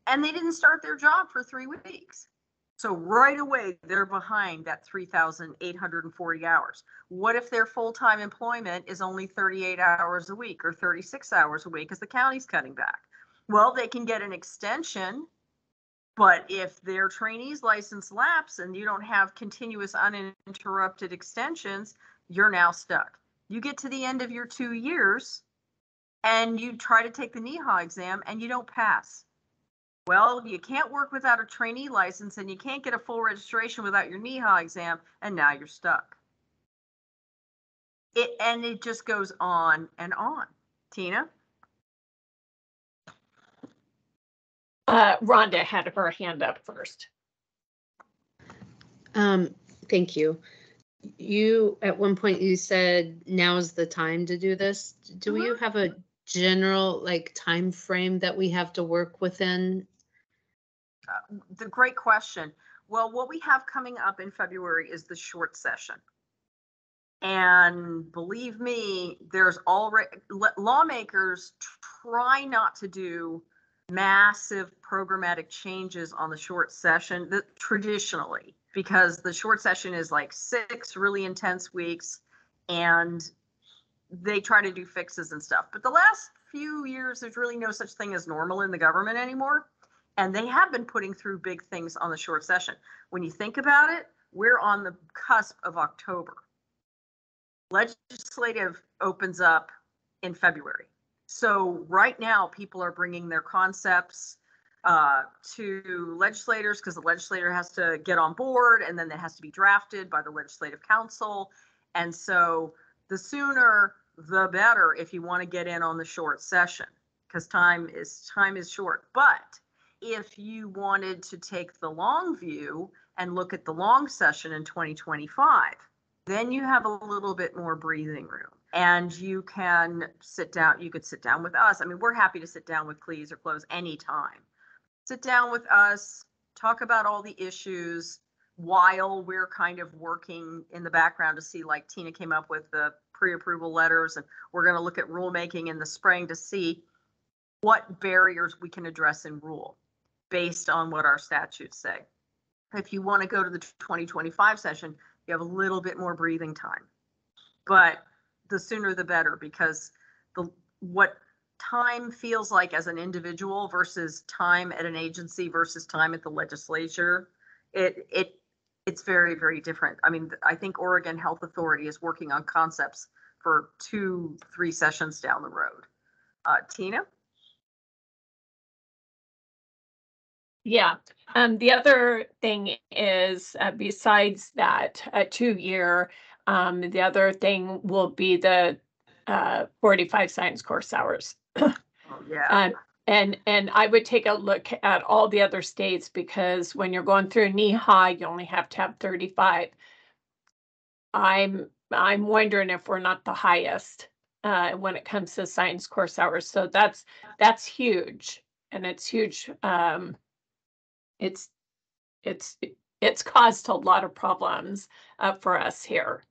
and they didn't start their job for 3 weeks. So right away, they're behind that 3,840 hours. What if their full-time employment is only 38 hours a week or 36 hours a week because the county's cutting back? Well, they can get an extension. But if their trainee's license lapse and you don't have continuous uninterrupted extensions, you're now stuck. You get to the end of your 2 years and you try to take the NEHA exam and you don't pass. Well, you can't work without a trainee license and you can't get a full registration without your NEHA exam, and now you're stuck. It just goes on and on. Tina? Rhonda had her hand up first. Thank you. You, at one point, you said now is the time to do this. Do you have a general time frame that we have to work within? The great question. Well, what we have coming up in February is the short session. And believe me, there's already lawmakers try not to do massive programmatic changes on the short session traditionally, because the short session is like 6 really intense weeks and they try to do fixes and stuff. But the last few years, there's really no such thing as normal in the government anymore. And they have been putting through big things on the short session. When you think about it, we're on the cusp of October. Legislative opens up in February. So right now, people are bringing their concepts. to legislators, because the legislator has to get on board, and then it has to be drafted by the legislative council. And so the sooner the better if you want to get in on the short session, because time is short. But if you wanted to take the long view and look at the long session in 2025, then you have a little bit more breathing room, and you can sit down. You could sit down with us. I mean, we're happy to sit down with Cleese or Close anytime. Sit down with us, talk about all the issues while we're kind of working in the background to see, like Tina came up with the pre-approval letters, and we're going to look at rulemaking in the spring to see what barriers we can address in rule based on what our statutes say. If you want to go to the 2025 session, you have a little bit more breathing time, but the sooner the better, because what time feels like as an individual versus time at an agency versus time at the legislature, it's very, very different. I mean, I think Oregon Health Authority is working on concepts for 2-3 sessions down the road. Tina? Yeah. The other thing is, besides that 2-year, the other thing will be the 45 science course hours. Oh, yeah. And I would take a look at all the other states, because when you're going through NEHA, you only have to have 35. I'm wondering if we're not the highest when it comes to science course hours. So that's huge, and it's huge. It's caused a lot of problems for us here.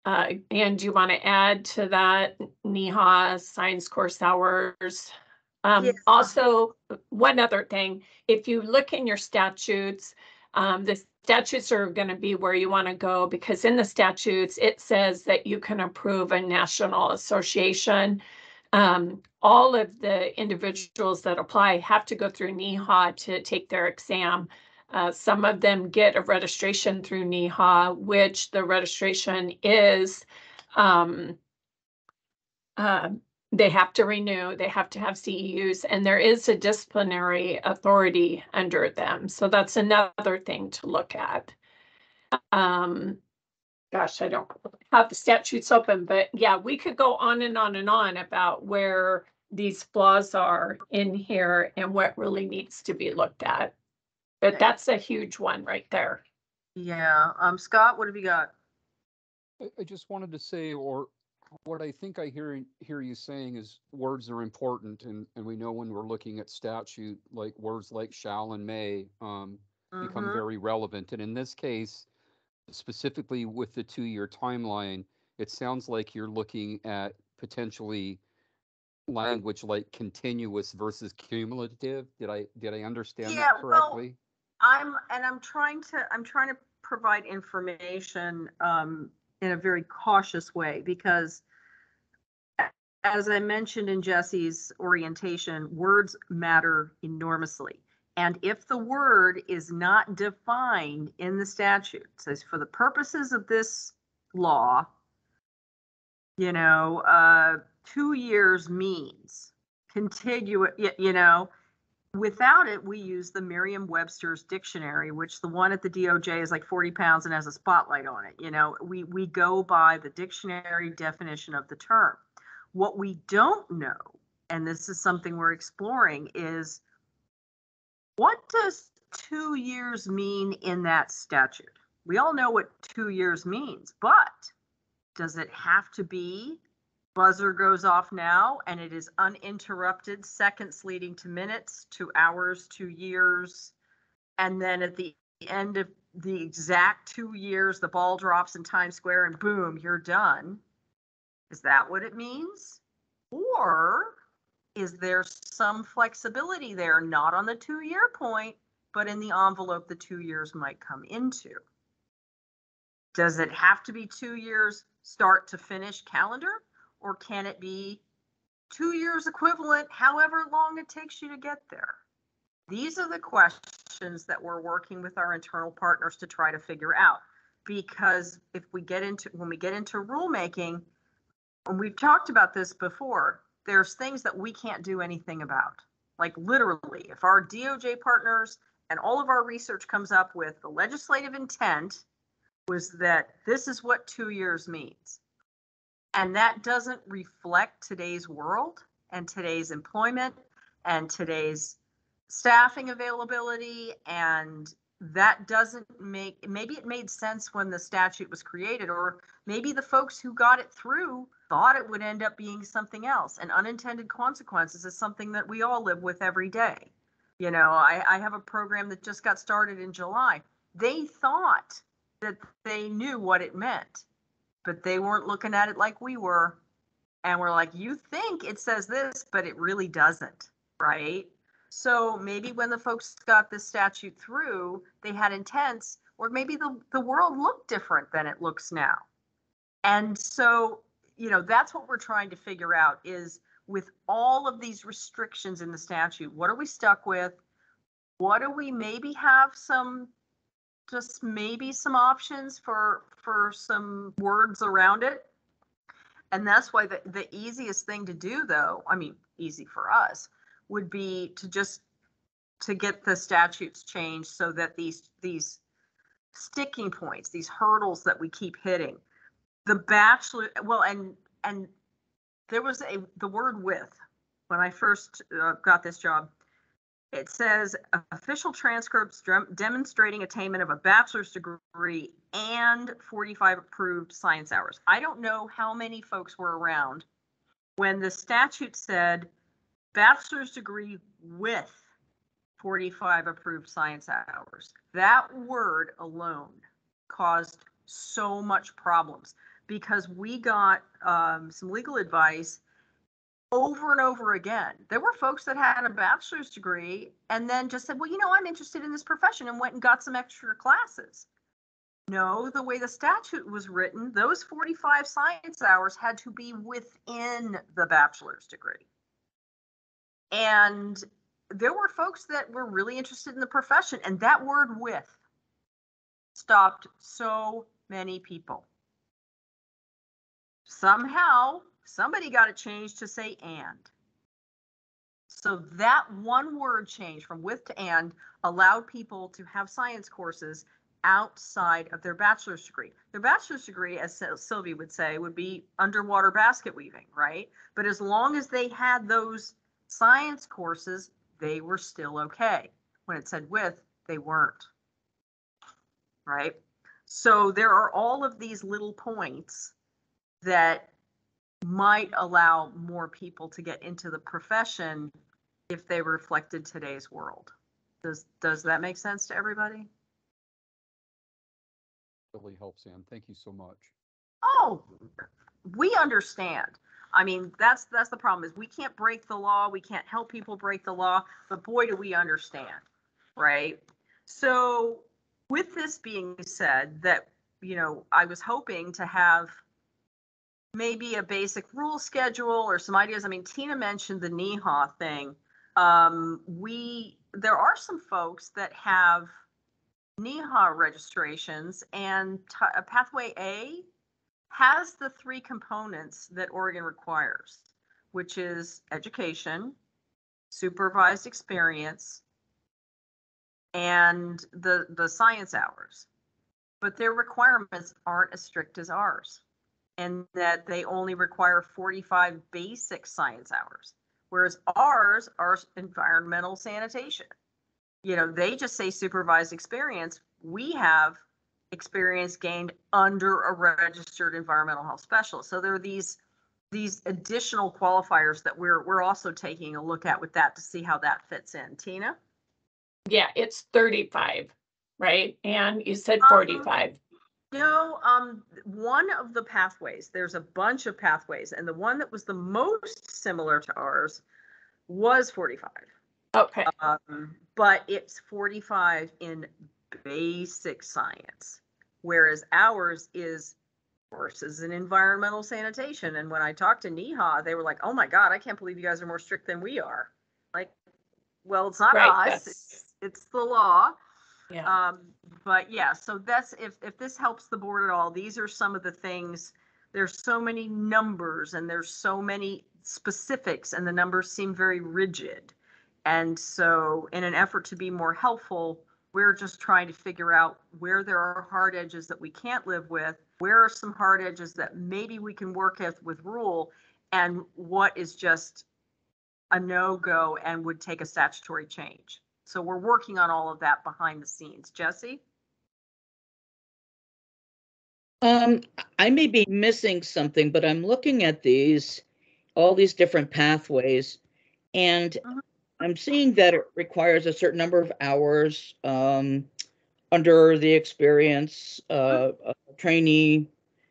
And do you want to add to that, NEHA science course hours? Yeah. Also, one other thing, if you look in your statutes, the statutes are going to be where you want to go, because in the statutes, it says that you can approve a national association. All of the individuals that apply have to go through NEHA to take their exam. Some of them get a registration through NEHA, which the registration is, they have to renew, they have to have CEUs, and there is a disciplinary authority under them. So that's another thing to look at. Gosh, I don't have the statutes open, but yeah, we could go on and on and on about where these flaws are in here and what really needs to be looked at. But that's a huge one right there. Yeah. Scott, what have you got? I just wanted to say, or what I think I hear you saying is words are important, and we know when we're looking at statute, like words like shall and may become very relevant. And in this case, specifically with the 2-year timeline, it sounds like you're looking at potentially language like continuous versus cumulative. Did I understand that correctly? Well, I'm trying to provide information in a very cautious way, because as I mentioned in Jesse's orientation, words matter enormously. And if the word is not defined in the statute, it says for the purposes of this law, 2 years means contiguous, without it, we use the Merriam-Webster's dictionary, which the one at the DOJ is like 40 pounds and has a spotlight on it. We go by the dictionary definition of the term. What we don't know, and this is something we're exploring, is what does 2 years mean in that statute? We all know what 2 years means, but does it have to be buzzer goes off now and it is uninterrupted, seconds leading to minutes, to hours, to years, and then at the end of the exact 2 years, the ball drops in Times Square and boom, you're done? Is that what it means? Or is there some flexibility there, not on the 2-year point, but in the envelope the 2 years might come into? Does it have to be 2 years start to finish calendar? Or can it be 2 years equivalent, however long it takes you to get there? These are the questions that we're working with our internal partners to try to figure out. Because when we get into rulemaking, and we've talked about this before, there's things that we can't do anything about. Like literally, if our DOJ partners and all of our research comes up with the legislative intent was that this is what 2 years means. And that doesn't reflect today's world and today's employment and today's staffing availability. And that doesn't make, maybe it made sense when the statute was created, or maybe the folks who got it through thought it would end up being something else. And unintended consequences is something that we all live with every day. You know, I have a program that just got started in July. They thought that they knew what it meant, but they weren't looking at it like we were. And we're like, you think it says this, but it really doesn't, right? So maybe when the folks got this statute through, they had intents, or maybe the world looked different than it looks now. And so, you know, that's what we're trying to figure out is, with all of these restrictions in the statute, what are we stuck with? What do we maybe have some, just maybe some options for some words around it? And that's why the easiest thing to do, though, I mean, easy for us, would be to just to get the statutes changed so that these sticking points, these hurdles that we keep hitting, the bachelor, well, and there was the word with, when I first got this job, it says official transcripts demonstrating attainment of a bachelor's degree and 45 approved science hours. I don't know how many folks were around when the statute said bachelor's degree with 45 approved science hours. That word alone caused so much problems, because we got some legal advice over and over again. There were folks that had a bachelor's degree and then just said, well, you know, I'm interested in this profession, and went and got some extra classes. No, the way the statute was written, those 45 science hours had to be within the bachelor's degree. And there were folks that were really interested in the profession, and that word with stopped so many people. Somehow, somebody got it changed to say and. So that one word change from with to and allowed people to have science courses outside of their bachelor's degree. Their bachelor's degree, as Sylvie would say, would be underwater basket weaving, right? But as long as they had those science courses, they were still okay. When it said with, they weren't, right? So there are all of these little points that might allow more people to get into the profession if they reflected today's world. Does that make sense to everybody? Really helps, Sam. Thank you so much. Oh, we understand. I mean, that's the problem, is we can't break the law. We can't help people break the law, but boy, do we understand, right? So with this being said, that, you know, I was hoping to have maybe a basic rule schedule or some ideas. I mean, Tina mentioned the NEHA thing. There are some folks that have NEHA registrations, and Pathway A has the 3 components that Oregon requires, which is education, supervised experience, and the science hours. But their requirements aren't as strict as ours, and that they only require 45 basic science hours, whereas ours are environmental sanitation. You know, they just say supervised experience. We have experience gained under a registered environmental health specialist. So there are these additional qualifiers that we're also taking a look at with that to see how that fits in. Tina? Yeah, it's 35, right? And you said 45. No, one of the pathways, there's a bunch of pathways, and the one that was the most similar to ours was 45. Okay. But it's 45 in basic science, whereas ours is courses in environmental sanitation. And when I talked to NEHA, they were like, oh my God, I can't believe you guys are more strict than we are. Like, well, it's not Right, us, it's the law. Yeah. But yeah, so that's, if this helps the board at all, these are some of the things. There's so many numbers and there's so many specifics, and the numbers seem very rigid. And so in an effort to be more helpful, we're just trying to figure out where there are hard edges that we can't live with, where are some hard edges that maybe we can work with rule, and what is just a no-go and would take a statutory change. So we're working on all of that behind the scenes. Jesse? I may be missing something, but I'm looking at all these different pathways, and I'm seeing that it requires a certain number of hours under the experience. A trainee,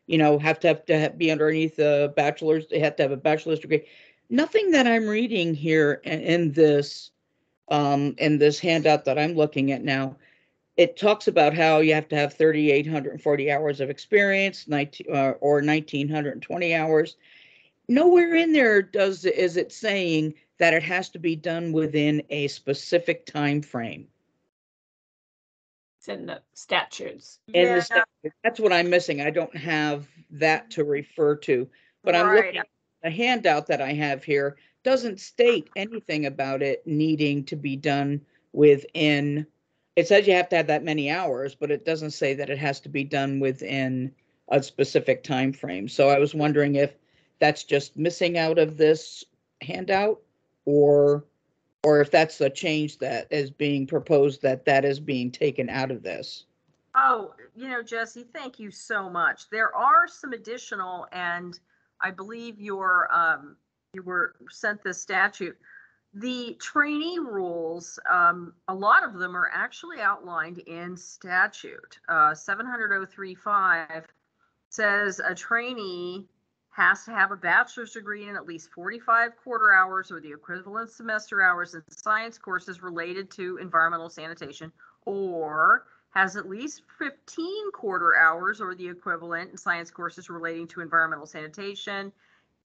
have to be underneath a bachelor's. They have to have a bachelor's degree. Nothing that I'm reading here in this handout that I'm looking at now. It talks about how you have to have 3,840 hours of experience, 1,920 hours. Nowhere in there is it saying that it has to be done within a specific time frame. It's in the statutes. That's what I'm missing. I don't have that to refer to, but I'm looking at the handout that I have here. Doesn't state anything about it needing to be done within. It says you have to have that many hours, but it doesn't say that it has to be done within a specific time frame. So I was wondering if that's just missing out of this handout, or if that's a change that is being proposed, that is being taken out of this. Oh, Jesse, thank you so much. There are some additional, and I believe you were sent this statute. The trainee rules, a lot of them are actually outlined in statute. 700.035 says a trainee has to have a bachelor's degree in at least 45 quarter hours or the equivalent semester hours in science courses related to environmental sanitation, or has at least 15 quarter hours or the equivalent in science courses relating to environmental sanitation,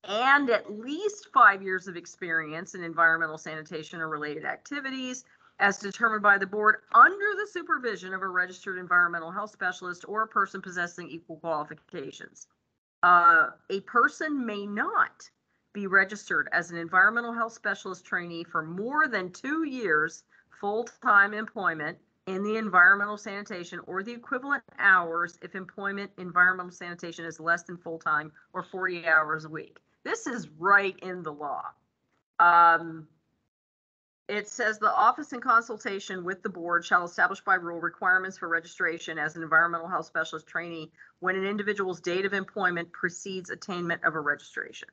and at least 5 years of experience in environmental sanitation or related activities as determined by the board under the supervision of a registered environmental health specialist or a person possessing equal qualifications. A person may not be registered as an environmental health specialist trainee for more than 2 years full-time employment in the environmental sanitation or the equivalent hours if employment environmental sanitation is less than full-time or 40 hours a week. This is right in the law. It says the office in consultation with the board shall establish by rule requirements for registration as an environmental health specialist trainee when an individual's date of employment precedes attainment of a registration.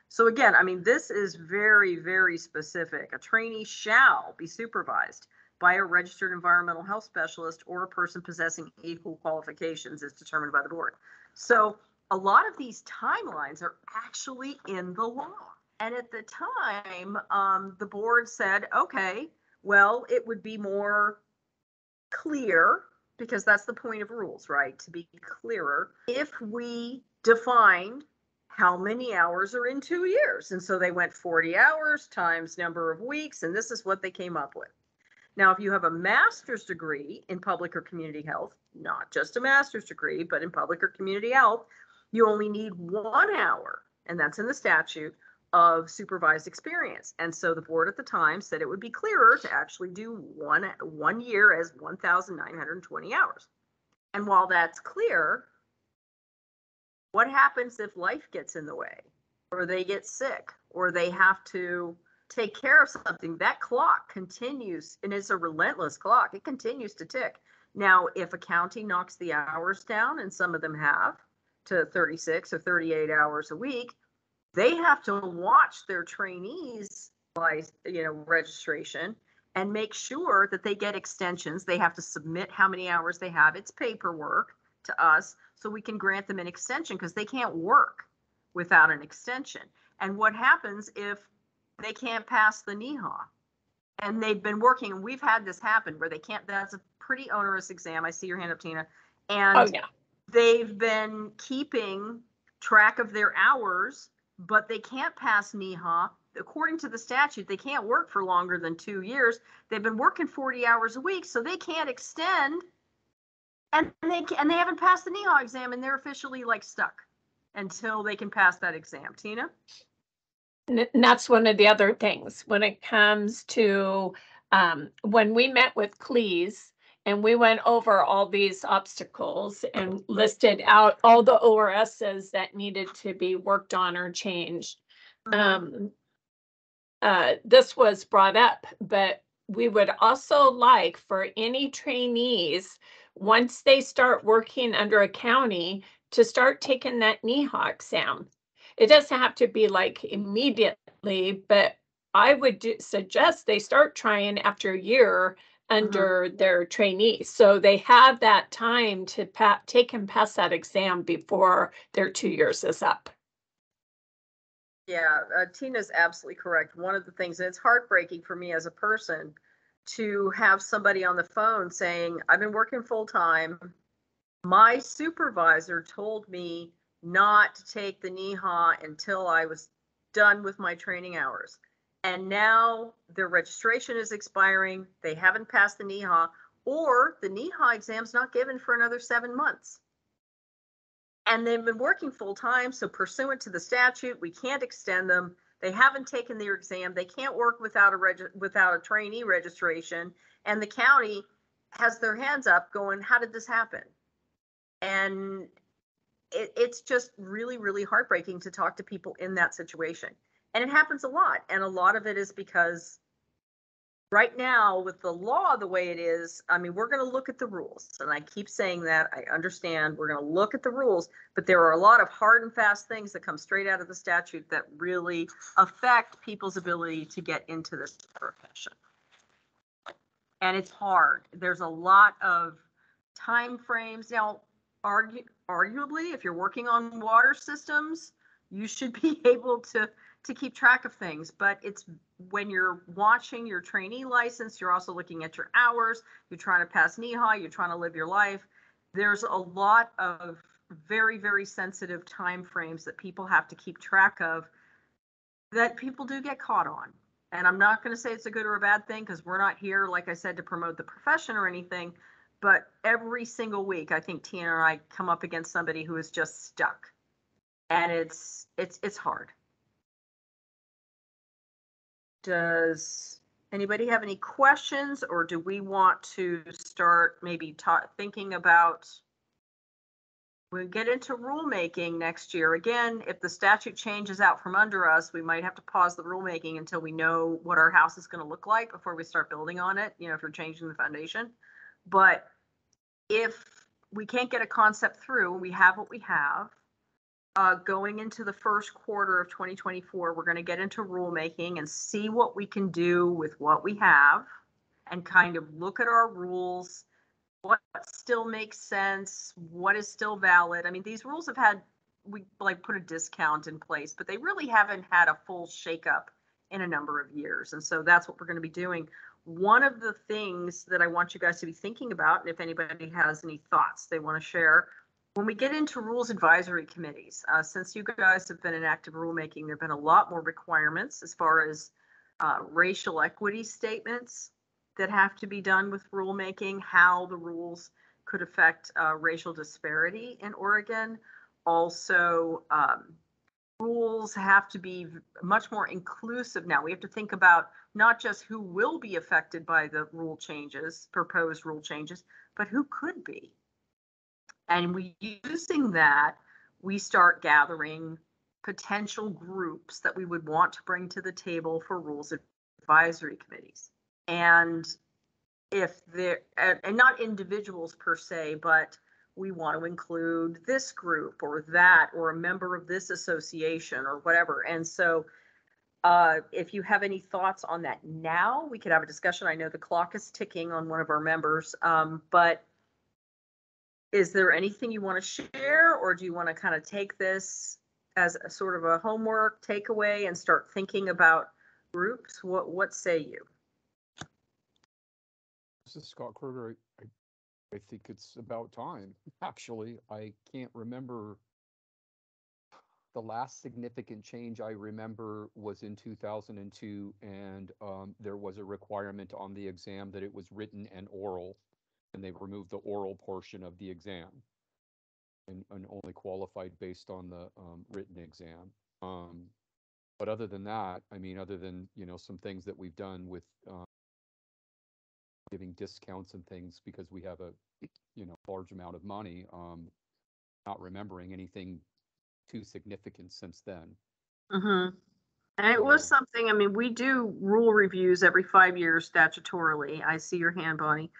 So again, this is very, very specific. A trainee shall be supervised by a registered environmental health specialist or a person possessing equal qualifications as determined by the board. So a lot of these timelines are actually in the law. And at the time, the board said, okay, well, it would be more clear, because that's the point of rules, right? To be clearer, if we defined how many hours are in 2 years. And so they went 40 hours times number of weeks, and this is what they came up with. Now, if you have a master's degree in public or community health, not just a master's degree, but in public or community health, you only need 1 hour, and that's in the statute, of supervised experience. And so the board at the time said it would be clearer to actually do one year as 1,920 hours. And while that's clear, what happens if life gets in the way, or they get sick, or they have to take care of something? That clock continues, and it's a relentless clock. It continues to tick. Now, if a county knocks the hours down, and some of them have, to 36 or 38 hours a week, they have to watch their trainees, registration, and make sure that they get extensions. They have to submit how many hours they have. It's paperwork to us, so we can grant them an extension, because they can't work without an extension. And what happens if they can't pass the NEHA? And they've been working, and we've had this happen where they can't. That's a pretty onerous exam. I see your hand up, Tina. And they've been keeping track of their hours, but they can't pass NEHA. According to the statute, they can't work for longer than 2 years. They've been working 40 hours a week, so they can't extend. And they haven't passed the NEHA exam, and they're officially stuck until they can pass that exam. Tina? And that's one of the other things when it comes to, when we met with Cleese and we went over all these obstacles and listed out all the ORSs that needed to be worked on or changed. This was brought up, but we would also like for any trainees, once they start working under a county, to start taking that NEHA exam. It doesn't have to be like immediately, but I would suggest they start trying after a year under their trainees. So they have that time to take and pass that exam before their 2 years is up. Yeah, Tina's absolutely correct. One of the things, and it's heartbreaking for me as a person to have somebody on the phone saying, I've been working full time. My supervisor told me not to take the NEHA until I was done with my training hours. And now their registration is expiring. They haven't passed the NEHA, or the NEHA exam's not given for another 7 months. And they've been working full time, so pursuant to the statute, we can't extend them. They haven't taken their exam. They can't work without a trainee registration. And the county has their hands up going, how did this happen? And it's just really, really heartbreaking to talk to people in that situation. And it happens a lot. And a lot of it is because right now, with the law the way it is, I mean, we're going to look at the rules. And I keep saying that. I understand we're going to look at the rules, but there are a lot of hard and fast things that come straight out of the statute that really affect people's ability to get into this profession. And it's hard. There's a lot of time frames. Now, arguably, if you're working on water systems, you should be able to keep track of things. But it's when you're watching your trainee license, you're also looking at your hours, you're trying to pass NEHA, you're trying to live your life. There's a lot of very, very sensitive time frames that people have to keep track of that people do get caught on. And I'm not going to say it's a good or a bad thing, because we're not here, like I said, to promote the profession or anything. But every single week, I think Tina and I come up against somebody who is just stuck. And it's hard. Does anybody have any questions, or do we want to start maybe thinking about, we get into rulemaking next year? Again, if the statute changes out from under us, we might have to pause the rulemaking until we know what our house is going to look like before we start building on it, you know, if you're changing the foundation. But if we can't get a concept through, we have what we have. Going into the first quarter of 2024, we're going to get into rulemaking and see what we can do with what we have and kind of look at our rules, what still makes sense, what is still valid. I mean, these rules have had, we like put a discount in place, but they really haven't had a full shakeup in a number of years. And so that's what we're going to be doing. One of the things that I want you guys to be thinking about, and if anybody has any thoughts they want to share, when we get into rules advisory committees, since you guys have been in active rulemaking, there have been a lot more requirements as far as racial equity statements that have to be done with rulemaking, how the rules could affect racial disparity in Oregon. Also, rules have to be much more inclusive now. We have to think about not just who will be affected by the rule changes, proposed rule changes, but who could be. And using that, we start gathering potential groups that we would want to bring to the table for rules advisory committees. And if they're, and not individuals per se, but we want to include this group or that, or a member of this association or whatever. And so if you have any thoughts on that now, we could have a discussion. I know the clock is ticking on one of our members, but is there anything you want to share, or do you want to kind of take this as a sort of a homework takeaway and start thinking about groups? What say you? This is Scott Kruger. I think it's about time, actually. I can't remember. The last significant change I remember was in 2002, and there was a requirement on the exam that it was written and oral, and they removed the oral portion of the exam and only qualified based on the written exam. But other than that, I mean, other than, some things that we've done with giving discounts and things because we have a, large amount of money, not remembering anything too significant since then. Mm-hmm. And it was something, I mean, we do rule reviews every 5 years statutorily. I see your hand, Bonnie.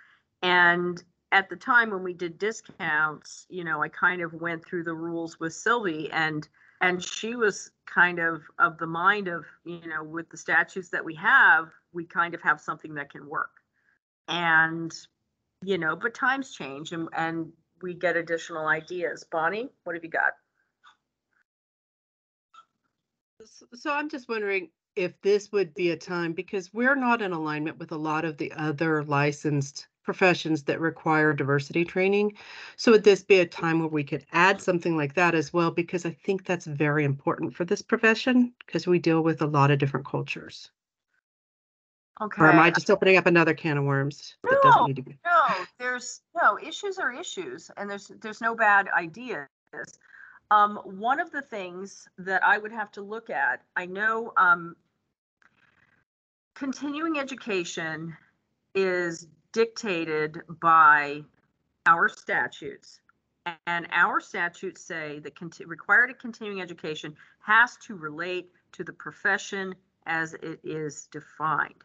And at the time when we did discounts, I kind of went through the rules with Sylvie, and she was kind of the mind of, with the statutes that we have, we kind of have something that can work. And, but times change and we get additional ideas. Bonnie, what have you got? So I'm just wondering if this would be a time, because we're not in alignment with a lot of the other licensed professions that require diversity training. So would this be a time where we could add something like that as well? Because I think that's very important for this profession, because we deal with a lot of different cultures. Okay. Or am I just opening up another can of worms that doesn't need to be? No, issues are issues, and there's no bad ideas. One of the things that I would have to look at, I know continuing education is dictated by our statutes, and our statutes say that required continuing education has to relate to the profession as it is defined.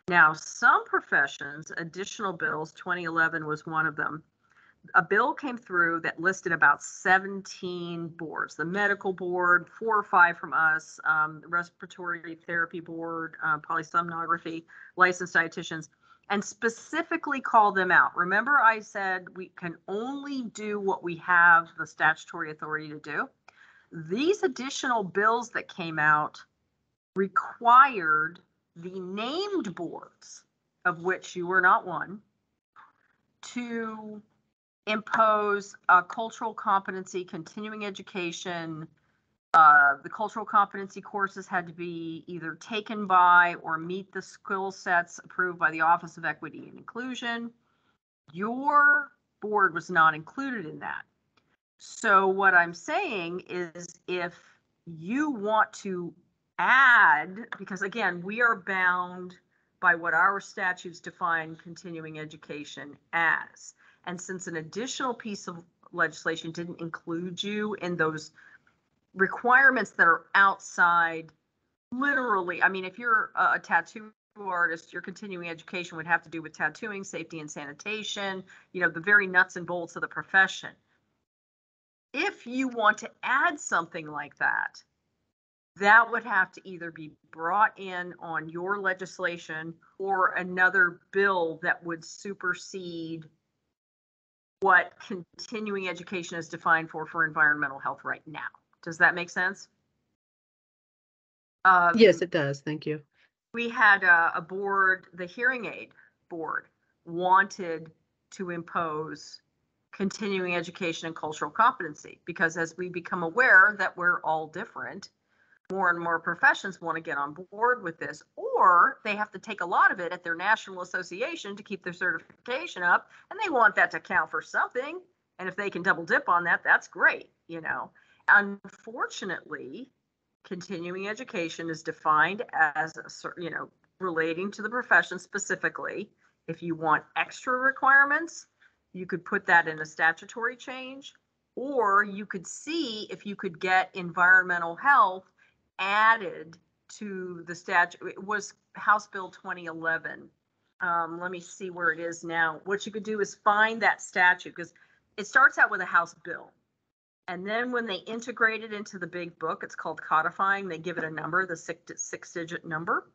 Now, some professions, additional bills, 2011 was one of them. A bill came through that listed about 17 boards, the medical board, 4 or 5 from us, the respiratory therapy board, polysomnography, licensed dietitians, and specifically called them out. Remember, I said we can only do what we have the statutory authority to do. These additional bills that came out required the named boards, of which you were not one, to impose a cultural competency, continuing education. The cultural competency courses had to be either taken by or meet the skill sets approved by the Office of Equity and Inclusion. Your board was not included in that. So what I'm saying is, if you want to add, because again, we are bound by what our statutes define continuing education as. And since an additional piece of legislation didn't include you in those requirements that are outside, literally, I mean, if you're a tattoo artist, your continuing education would have to do with tattooing, safety and sanitation, the very nuts and bolts of the profession. If you want to add something like that, that would have to either be brought in on your legislation or another bill that would supersede what continuing education is defined for environmental health right now. Does that make sense? Yes, it does. Thank you. We had a board, the hearing aid board, wanted to impose continuing education and cultural competency, because as we become aware that we're all different, more and more professions want to get on board with this, or they have to take a lot of it at their national association to keep their certification up, and they want that to count for something. And if they can double dip on that, that's great, Unfortunately, continuing education is defined as, relating to the profession specifically. If you want extra requirements, you could put that in a statutory change, or you could see if you could get environmental health added to the statute. It was House Bill 2011. Let me see where it is now. What you could do is find that statute, because it starts out with a House bill. And then when they integrate it into the big book, it's called codifying. They give it a number, the six-digit number.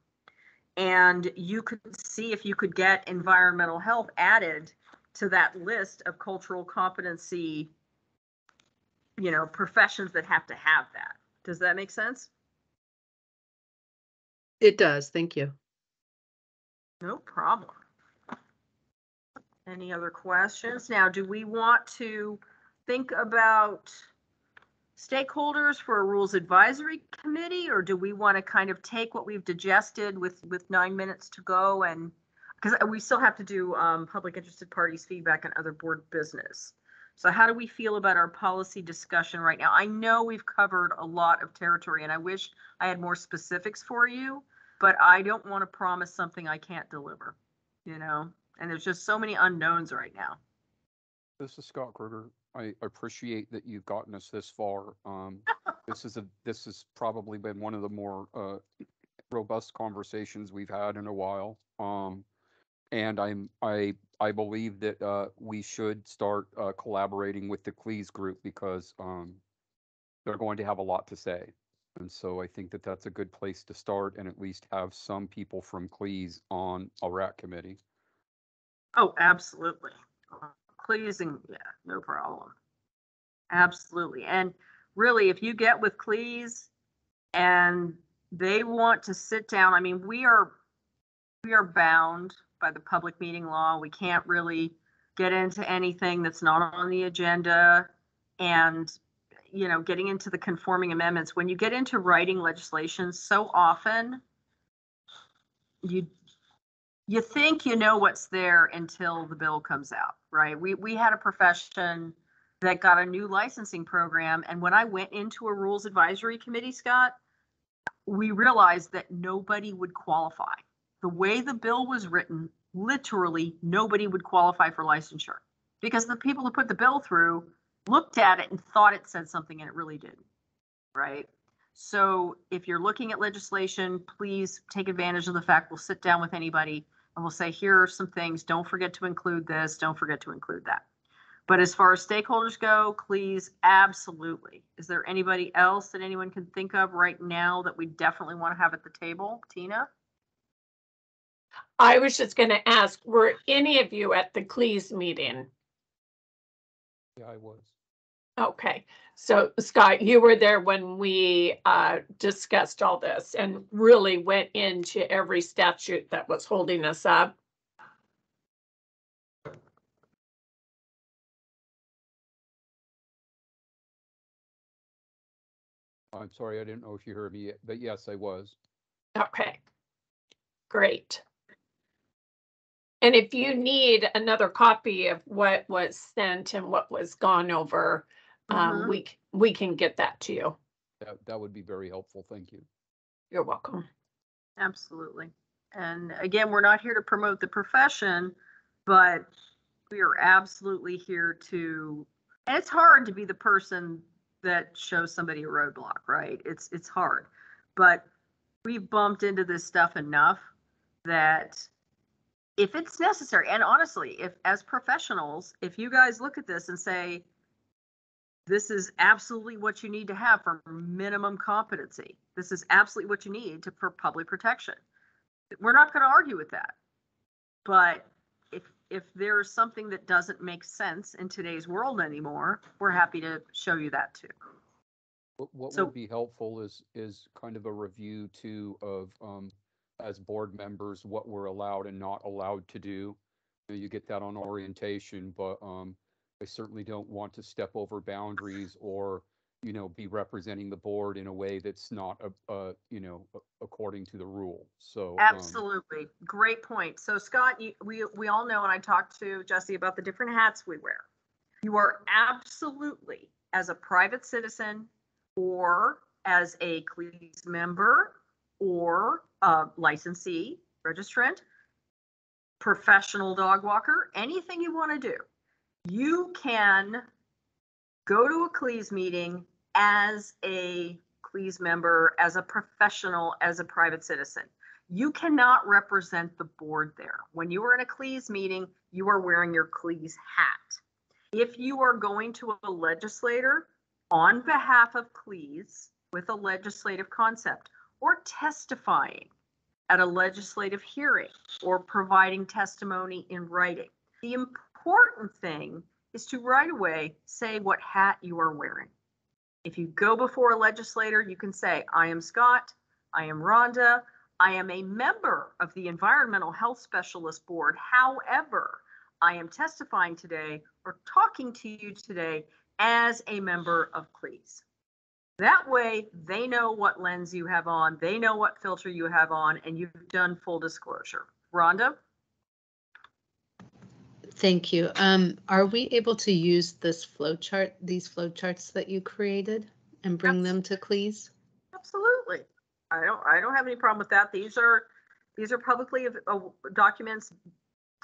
And you could see if you could get environmental health added to that list of cultural competency, professions that have to have that. Does that make sense? It does. Thank you. No problem. Any other questions? Now, do we want to think about stakeholders for a rules advisory committee, or do we want to kind of take what we've digested with 9 minutes to go, and because we still have to do public interested parties feedback and other board business? So how do we feel about our policy discussion right now? I know we've covered a lot of territory, and I wish I had more specifics for you, but I don't want to promise something I can't deliver, you know? And there's just so many unknowns right now. This is Scott Kruger. I appreciate that you've gotten us this far. This has probably been one of the more robust conversations we've had in a while. And I believe that we should start collaborating with the Cleese group because they're going to have a lot to say. And so I think that that's a good place to start and at least have some people from Cleese on a RAC committee. Oh, absolutely. Cleese, yeah, no problem. Absolutely. And really, if you get with Cleese and they want to sit down, I mean, we are bound by the public meeting law. We can't really get into anything that's not on the agenda. And, you know, getting into the conforming amendments, when you get into writing legislation, so often you think you know what's there until the bill comes out, right? We had a profession that got a new licensing program. And when I went into a rules advisory committee, Scott, we realized that nobody would qualify. The way the bill was written, literally nobody would qualify for licensure because the people who put the bill through looked at it and thought it said something and it really didn't, right? So if you're looking at legislation, please take advantage of the fact we'll sit down with anybody and we'll say, here are some things, don't forget to include this, don't forget to include that. But as far as stakeholders go, please, absolutely. Is there anybody else that anyone can think of right now that we definitely want to have at the table? Tina? I was just going to ask, were any of you at the Cleese meeting? Yeah, I was. Okay. So Scott, you were there when we discussed all this and really went into every statute that was holding us up. I'm sorry, I didn't know if you heard me, but yes, I was. Okay, great. And if you need another copy of what was sent and what was gone over, we can get that to you. That would be very helpful. Thank you. You're welcome. Absolutely. And again, we're not here to promote the profession, but we are absolutely here to, and it's hard to be the person that shows somebody a roadblock, right? It's hard, but we've bumped into this stuff enough that if it's necessary, and honestly, if as professionals, if you guys look at this and say, this is absolutely what you need to have for minimum competency, this is absolutely what you need for public protection, we're not going to argue with that. But if there's something that doesn't make sense in today's world anymore, we're happy to show you that too. What would be helpful is kind of a review too of as board members what we're allowed and not allowed to do. You get that on orientation, but I certainly don't want to step over boundaries or be representing the board in a way that's not according to the rule. So absolutely, great point. So Scott, we all know, and I talked to Jesse about the different hats we wear. You are absolutely, as a private citizen or as a Cleese member or a licensee, registrant, professional dog walker, anything you want to do, you can go to a Cleese meeting as a Cleese member, as a professional, as a private citizen. You cannot represent the board there. When you are in a Cleese meeting, you are wearing your Cleese hat. If you are going to a legislator on behalf of Cleese with a legislative concept, or testifying at a legislative hearing, or providing testimony in writing, the important thing is to right away say what hat you are wearing. If you go before a legislator, you can say, I am Scott, I am Rhonda, I am a member of the Environmental Health Specialist Board. However, I am testifying today or talking to you today as a member of Cleese. That way, they know what lens you have on, they know what filter you have on, and you've done full disclosure. Rhonda? Thank you. Are we able to use this flow chart, these flow charts that you created and bring them to CLEAS? Absolutely. I don't have any problem with that. These are publicly documents.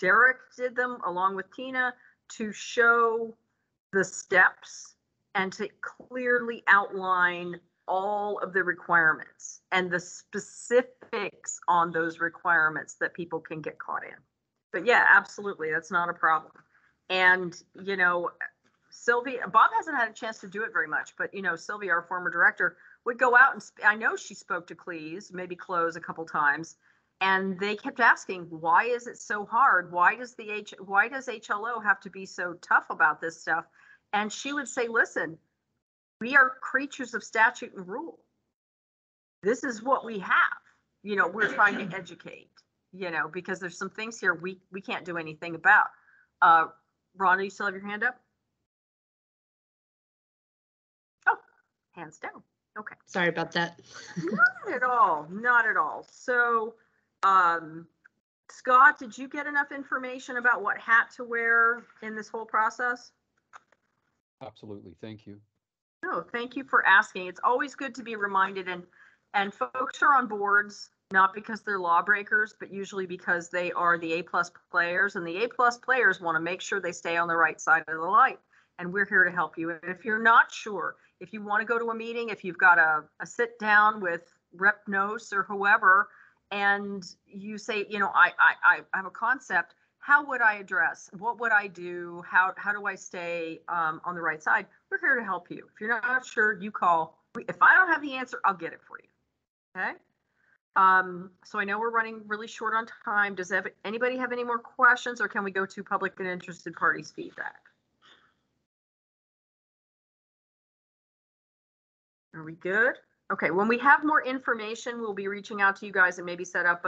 Derek did them along with Tina to show the steps and to clearly outline all of the requirements and the specifics on those requirements that people can get caught in. But yeah, absolutely, that's not a problem. And, you know, Sylvia, Bob hasn't had a chance to do it very much, but, you know, Sylvia, our former director, would go out and I know she spoke to CLEAS, maybe Close a couple times, and they kept asking, why is it so hard? Why does HLO have to be so tough about this stuff? And she would say, listen, we are creatures of statute and rule. This is what we have. You know, we're trying to educate, you know, because there's some things here we can't do anything about. Rhonda, you still have your hand up? Oh, hands down. Okay. Sorry about that. Not at all. Not at all. So, Scott, did you get enough information about what hat to wear in this whole process? Absolutely. Thank you. No, thank you for asking. It's always good to be reminded, and folks are on boards, not because they're lawbreakers, but usually because they are the A+ players, and the A+ players want to make sure they stay on the right side of the light. And we're here to help you. And if you're not sure, if you want to go to a meeting, if you've got a sit down with Rep Nose or whoever, and you say, you know, I have a concept, how would I address? What would I do? How do I stay on the right side? We're here to help you. If you're not sure, you call. If I don't have the answer, I'll get it for you. Okay. So I know we're running really short on time. Does anybody have any more questions, or can we go to public and interested parties feedback? Are we good? Okay, when we have more information, we'll be reaching out to you guys and maybe set up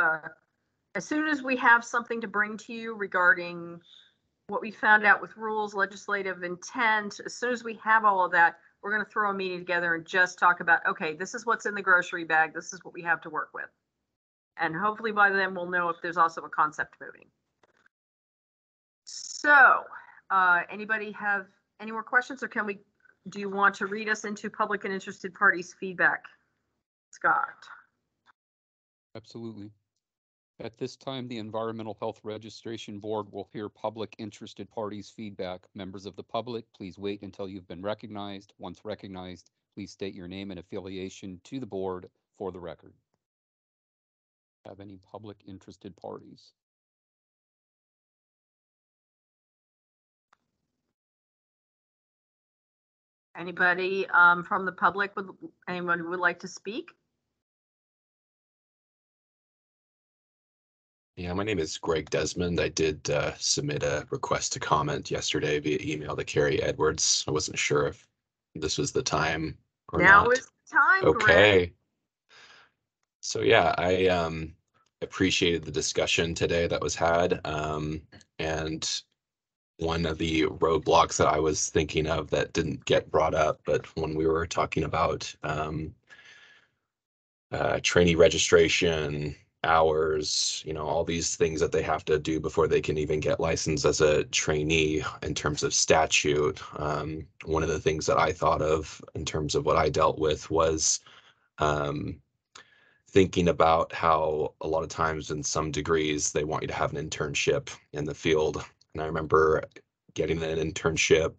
as soon as we have something to bring to you regarding what we found out with rules, legislative intent, as soon as we have all of that, we're going to throw a meeting together and just talk about, okay, this is what's in the grocery bag. This is what we have to work with. And hopefully by then we'll know if there's also a concept moving. So anybody have any more questions, or do you want to read us into public and interested parties feedback, Scott? Absolutely. At this time, the Environmental Health Registration Board will hear public interested parties feedback. Members of the public, please wait until you've been recognized. Once recognized, please state your name and affiliation to the board for the record. Have any public interested parties? Anybody from the public, anyone who would like to speak? Yeah, my name is Greg Desmond. I did submit a request to comment yesterday via email to Carrie Edwards. I wasn't sure if this was the time or now not. Is the time, okay. Greg. So yeah, I appreciated the discussion today that was had. And one of the roadblocks that I was thinking of that didn't get brought up, but when we were talking about trainee registration, hours, you know, all these things that they have to do before they can even get licensed as a trainee in terms of statute. One of the things that I thought of in terms of what I dealt with was thinking about how a lot of times in some degrees they want you to have an internship in the field. And I remember getting an internship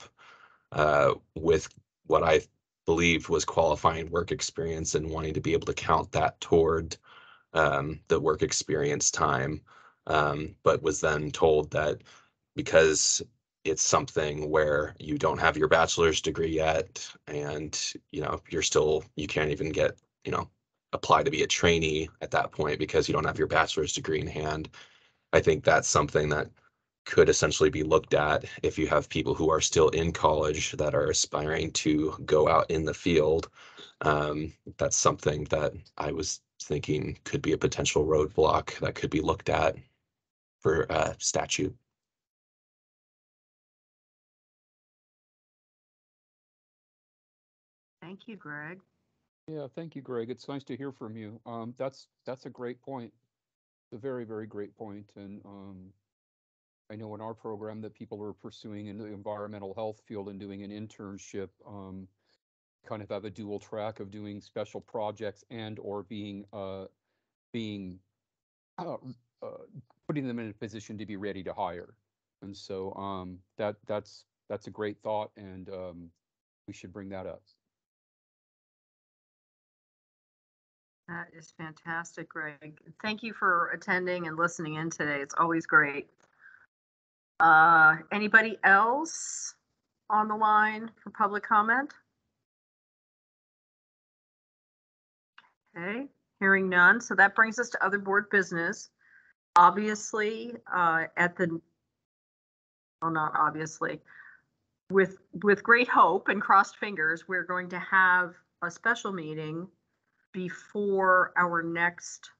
with what I believed was qualifying work experience and wanting to be able to count that toward the work experience time, but was then told that because it's something where you don't have your bachelor's degree yet, and you know you can't even get apply to be a trainee at that point because you don't have your bachelor's degree in hand. I think that's something that could essentially be looked at if you have people who are still in college that are aspiring to go out in the field. That's something that I was thinking could be a potential roadblock that could be looked at for statute. Thank you, Greg. Yeah, thank you, Greg. It's nice to hear from you. That's a great point. It's a very, very great point. And I know in our program that people are pursuing in the environmental health field and doing an internship, kind of have a dual track of doing special projects and or being uh, uh, putting them in a position to be ready to hire. And so that's a great thought, and we should bring that up. That is fantastic, Greg. Thank you for attending and listening in today. It's always great. Anybody else on the line for public comment? Okay, hearing none. So that brings us to other board business. Obviously, not obviously, with great hope and crossed fingers, we're going to have a special meeting before our next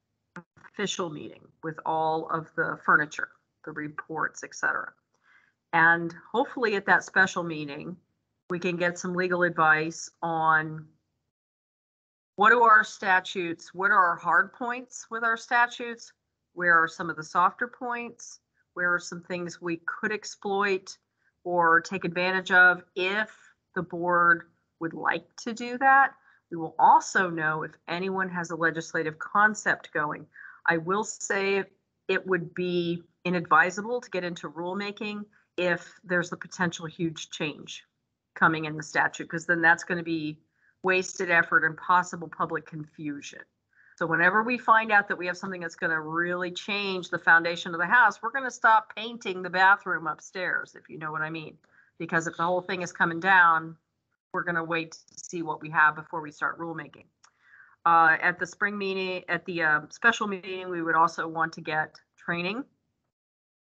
official meeting with all of the furniture, the reports, etc. And hopefully at that special meeting, we can get some legal advice on what are our statutes, what are our hard points with our statutes, where are some of the softer points, where are some things we could exploit or take advantage of if the board would like to do that. We will also know if anyone has a legislative concept going. I will say it would be inadvisable to get into rulemaking if there's the potential huge change coming in the statute, because then that's going to be wasted effort and possible public confusion. So whenever we find out that we have something that's going to really change the foundation of the house, we're going to stop painting the bathroom upstairs, if you know what I mean. Because if the whole thing is coming down, we're going to wait to see what we have before we start rulemaking. At the spring meeting, at the special meeting, we would also want to get training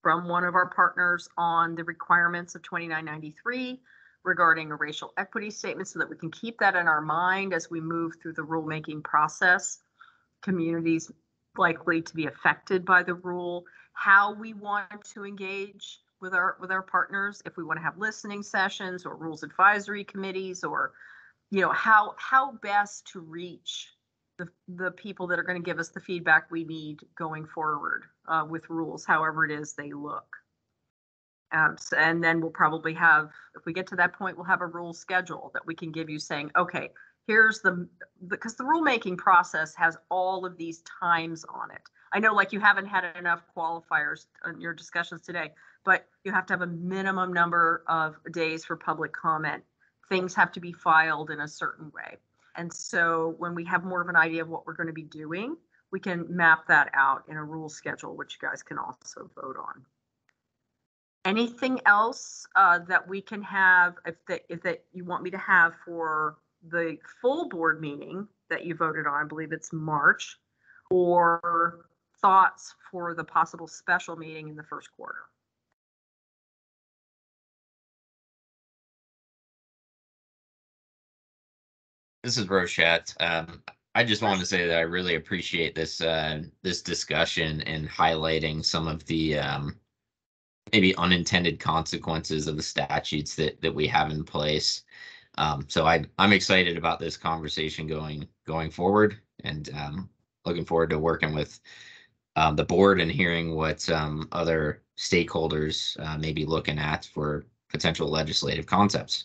from one of our partners on the requirements of 2993 regarding a racial equity statement, so that we can keep that in our mind as we move through the rulemaking process. Communities likely to be affected by the rule, how we want to engage with our partners, if we want to have listening sessions or rules advisory committees, or how best to reach the people that are going to give us the feedback we need going forward with rules, however it is they look. And then we'll probably have, if we get to that point, we'll have a rule schedule that we can give you saying, okay, here's because the rulemaking process has all of these times on it. I know, like, you haven't had enough qualifiers in your discussions today, but you have to have a minimum number of days for public comment. Things have to be filed in a certain way. And so when we have more of an idea of what we're going to be doing, we can map that out in a rule schedule, which you guys can also vote on. Anything else that we can have, if that you want me to have for the full board meeting that you voted on, I believe it's March, or thoughts for the possible special meeting in the first quarter? This is Rochette. I just wanted to say that I really appreciate this this discussion and highlighting some of the maybe unintended consequences of the statutes that we have in place. So I'm excited about this conversation going forward, and looking forward to working with the board and hearing what other stakeholders may be looking at for potential legislative concepts.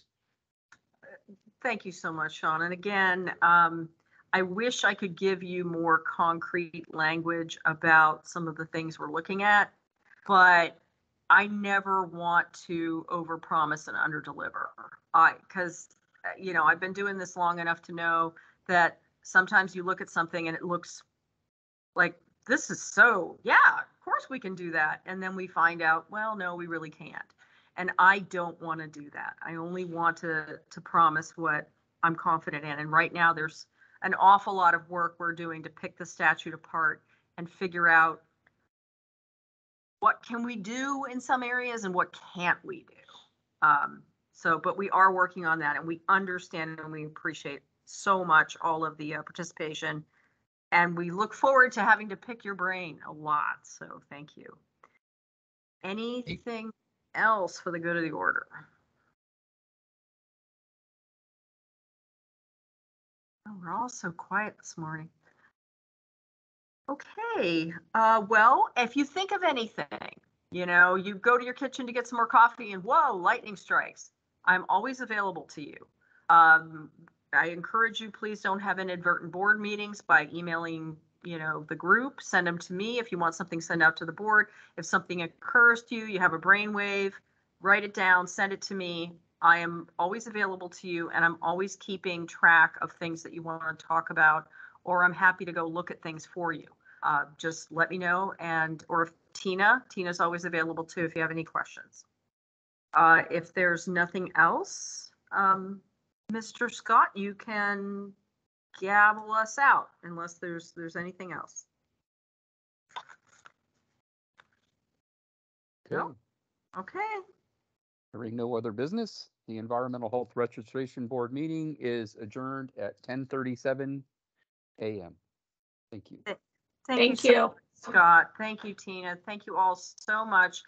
Thank you so much, Sean. And again, I wish I could give you more concrete language about some of the things we're looking at, but I never want to overpromise and underdeliver. Because I've been doing this long enough to know that sometimes you look at something and it looks like, this is yeah, of course we can do that. And then we find out, well, no, we really can't. And I don't want to do that. I only want to promise what I'm confident in. And right now there's an awful lot of work we're doing to pick the statute apart and figure out what can we do in some areas and what can't we do. But we are working on that, and we understand and we appreciate so much all of the participation. And we look forward to having to pick your brain a lot. So thank you. Anything else for the good of the order? Oh, we're all so quiet this morning. Okay, well, if you think of anything You know, you go to your kitchen to get some more coffee and whoa, lightning strikes. I'm always available to you. I encourage you, please don't have inadvertent board meetings by emailing, you know, the group. Send them to me if you want something sent out to the board. If something occurs to you, you have a brainwave, write it down, send it to me. I am always available to you, and I'm always keeping track of things that you want to talk about, or I'm happy to go look at things for you. Just let me know, and or if Tina's always available too if you have any questions. If there's nothing else, Mr. Scott, you can gavel us out unless there's anything else. No? Okay. Hearing no other business, the Environmental Health Registration Board meeting is adjourned at 10:37 a.m. Thank you. Thank you, Scott. Thank you, Tina. Thank you all so much.